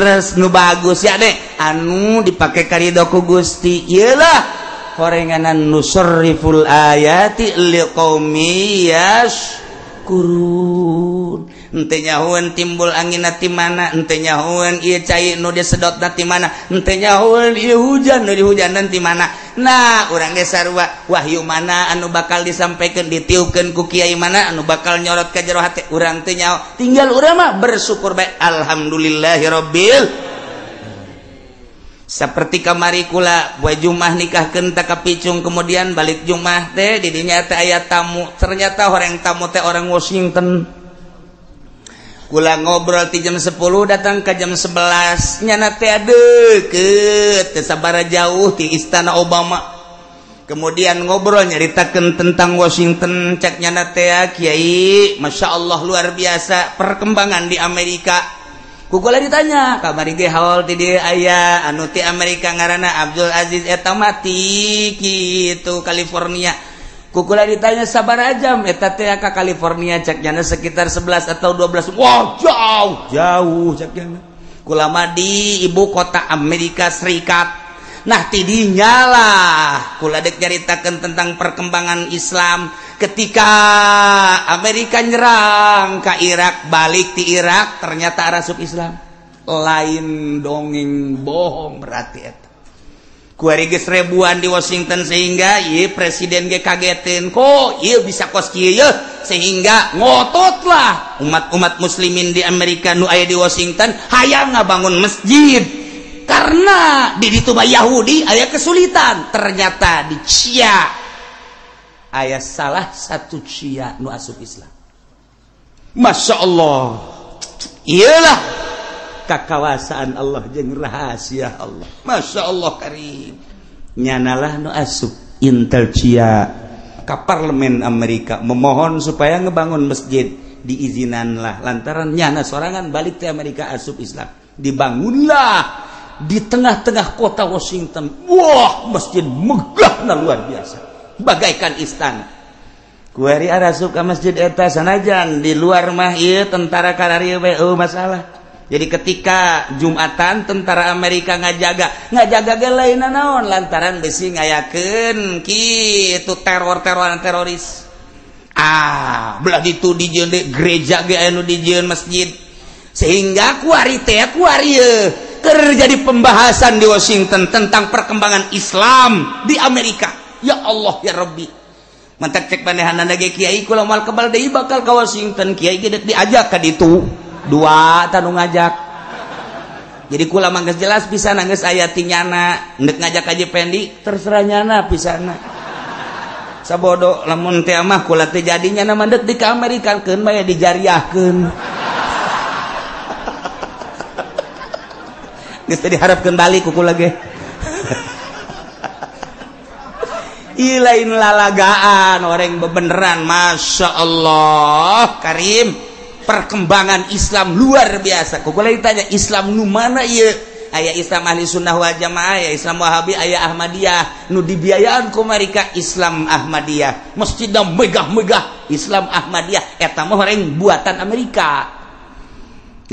bagus ya deh anu dipake karidho ku Gusti ieulah korenganan nusarriful ayati liqaumi yashkurun henteu nyahoeun timbul angin ti mana, henteu nyahoeun ieu cai nu disedot ti mana, henteu nyahoeun ieu hujan nu dihujanan ti mana. Nah urang ge sarua wahyu mana anu bakal disampaikeun ditiupkeun ku kiai mana anu bakal nyorot ka jero hate urang teu nyaho, tinggal urang mah bersyukur bae alhamdulillahirabbil. Seperti kamari kula buat Jumat nikahkeun ta kapicung, kemudian balik Jumat teh di dinya teh aya tamu, ternyata orang tamu teh orang Washington. Kula ngobrol ti jam 10 datang ke jam 11 nyana teh deukeut teu sabaraha jauh ti istana Obama. Kemudian ngobrol nyaritakeun tentang Washington, cek nyana teh kiai masyaallah luar biasa perkembangan di Amerika. Kukula ditanya kamari ge haul ti dieu aya anu ti Amerika ngaranna Abdul Aziz eta mati kitu California. Kukula ditanya sabaraha jam eta teh ka California, cek nyana sekitar 11 atau 12. Wah jauh cek nyana. Kula mah di ibu kota Amerika Serikat. Nah tidinya lah kula dek nyaritakeun tentang perkembangan Islam ketika Amerika nyerang ke Irak, balik di Irak ternyata arasup Islam. Lain dongeng bohong berarti eta. Kuari geus ribuan di Washington sehingga ieu presiden ge kageteun kok ieu bisa kos kieu sehingga ngototlah umat-umat muslimin di Amerika nu aya di Washington hayang ngabangun masjid karena di ditu mah Yahudi aya kesulitan. Ternyata di Cia aya salah satu Cia nu asup Islam. Masya Allah, iyalah kakawasaan Allah jeung rahasia Allah. Masya Allah karim. Nyanalah nu asup Intel Cia ka parlemen Amerika memohon supaya ngebangun masjid, diizinanlah lantaran nyana sorangan balik ke Amerika asup Islam. Dibangunlah di tengah-tengah kota Washington. Wah, masjid megahna luar biasa, bagaikan istana. Kuari arasup ka masjid eta sanajan di luar mah ieu tentara kararieu we masalah. Jadi ketika Jumatan tentara Amerika ngajaga ge lain naon lantaran besi ngayakeun kitu teror-teroran teroris. Belah ditu dijieun gereja ge anu dijieun masjid. Sehingga kuari teh keur jadi pembahasan di Washington tentang perkembangan Islam di Amerika. Ya Allah ya Rabbi. Mantak cek panehanana ge kiai kula moal kebal deui bakal ka Washington, kiai ge diajak ka ditu. Dua tanu ngajak. Jadi kula mah geus jelas pisan geus aya ti nyana endek ngajak Haji Pendi terserah nyana pisana. Sabodo lamun teh mah kula teh jadi nyana mandek di ka Amerika keun bae dijariahkeun. Geus teh diharapkeun balik ku kula ge. Ilain lalagaan orang bebeneran. Masya Allah karim. Perkembangan Islam luar biasa. Kukula ditanya Islam nu mana ieu? Aya Islam ahli sunnah wal jamaah, aya Islam wahabi, aya Ahmadiyah. Nu dibiayaan ku mereka Islam Ahmadiyah. Masjidna megah-megah Islam Ahmadiyah. Eta mah horeng buatan Amerika.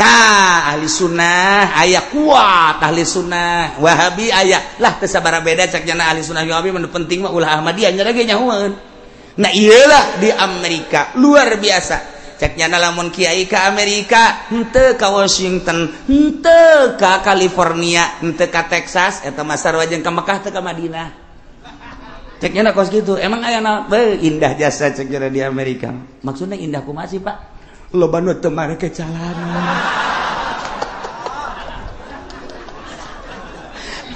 Nah ahli sunnah aya kuat ahli sunnah, wahabi aya lah teu sabaraha beda cek jana ahli sunnah wahabi mah penting mah ulah Ahmadiyah nya ge nyahoeun. Nah iyalah di Amerika luar biasa. Ceknya lamun kiai ke Amerika henteu ka Washington, henteu ka California, henteu ka Texas, eta mah sarua jeung ka Mekah teu ka Madinah. Ceknya kos gitu. Emang aya naon? Indah jasa ceknya di Amerika. Maksudnya indah kumaha sih, Pak? Loba nu teu make calana.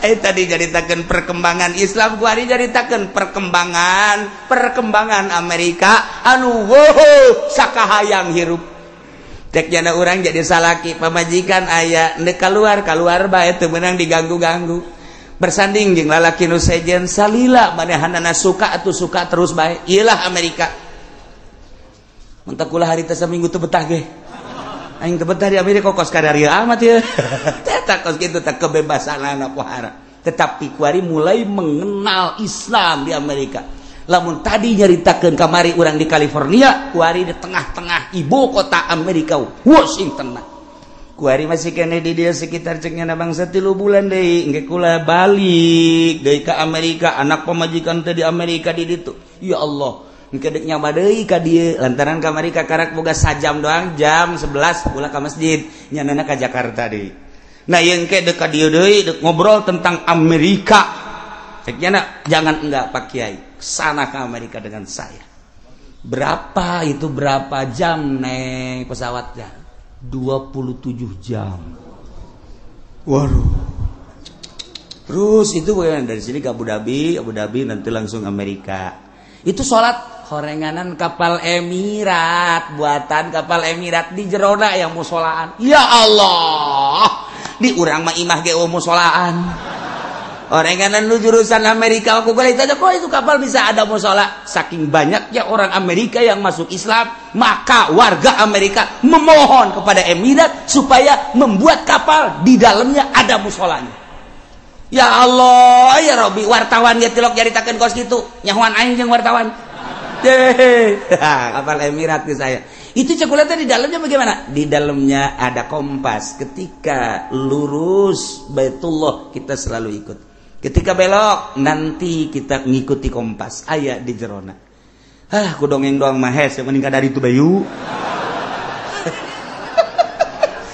Tadi jaritakeun perkembangan Islam, gua hari jaritakeun perkembangan Amerika anu sakahayang hirup. Cek jana urang jadi salaki pamajikan aya ndek keluar bae teu meunang diganggu-ganggu. Bersanding jeung lalaki nu sejen salila manehanana suka atuh suka terus bae. Iyalah Amerika. Mentak kula harita saminggu teu betah ge. Aing teu betah di Amerika kos kadarieu amat ya. Eta kos kitu teh kebebasanana pohara. Tetapi kuari mulai mengenal Islam di Amerika. Lamun tadi nyaritakeun kamari urang di California, kuari di tengah-tengah ibu kota Amerika, Washington. Kuari masih kene di dia sekitar ceknya bangsa 3 bulan deui, engke kula balik deui ka Amerika, anak pamajikan teh di Amerika di ditu. Ya Allah, kedeknya badai ka dieu lantaran kamari ka karak boga sajam doang jam 11 pula ka masjid nyanana ka Jakarta deui. Nah yang ke dek ka dieu deui dek ngobrol tentang Amerika. Ceknya jangan enggak Pak Kiai sana ke Amerika dengan saya. Berapa itu berapa jam naik pesawatnya? 27 jam. Waduh. Terus itu bagaimana dari sini ke Abu Dhabi nanti langsung Amerika. Itu sholat horenganan kapal Emirat, buatan kapal Emirat di jerona yang musolaan. Ya Allah, di urang mah imah ge musolaan. Horenganan lu jurusan Amerika aku kali tanya kok itu kapal bisa ada musola. Saking banyaknya orang Amerika yang masuk Islam, maka warga Amerika memohon kepada Emirat supaya membuat kapal di dalamnya ada musolanya. Ya Allah, ya Robi, wartawan dia tilok nyaritakeun kos kitu. Nyahuan aing jeung wartawan. Kapal Emirat ke saya. Itu cokolata di dalamnya bagaimana? Di dalamnya ada kompas. Ketika lurus Baitullah kita selalu ikut. Ketika belok nanti kita ngikuti kompas. Aya di jerona. Ku dongeng doang mahes yang meninggal dari itu bayu.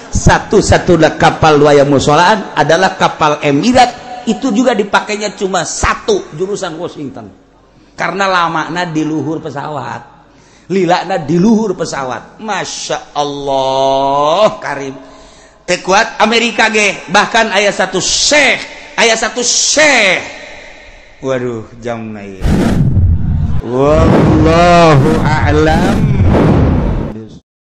Satu-satunya kapal waya musolaan adalah kapal Emirat. Itu juga dipakainya cuma satu jurusan Washington. Karena lamana di luhur pesawat. Lilana di luhur pesawat. Masya Allah karim. Tekuat Amerika ge. Bahkan ayat satu syekh. Waduh jam naik. Wallahu a'lam.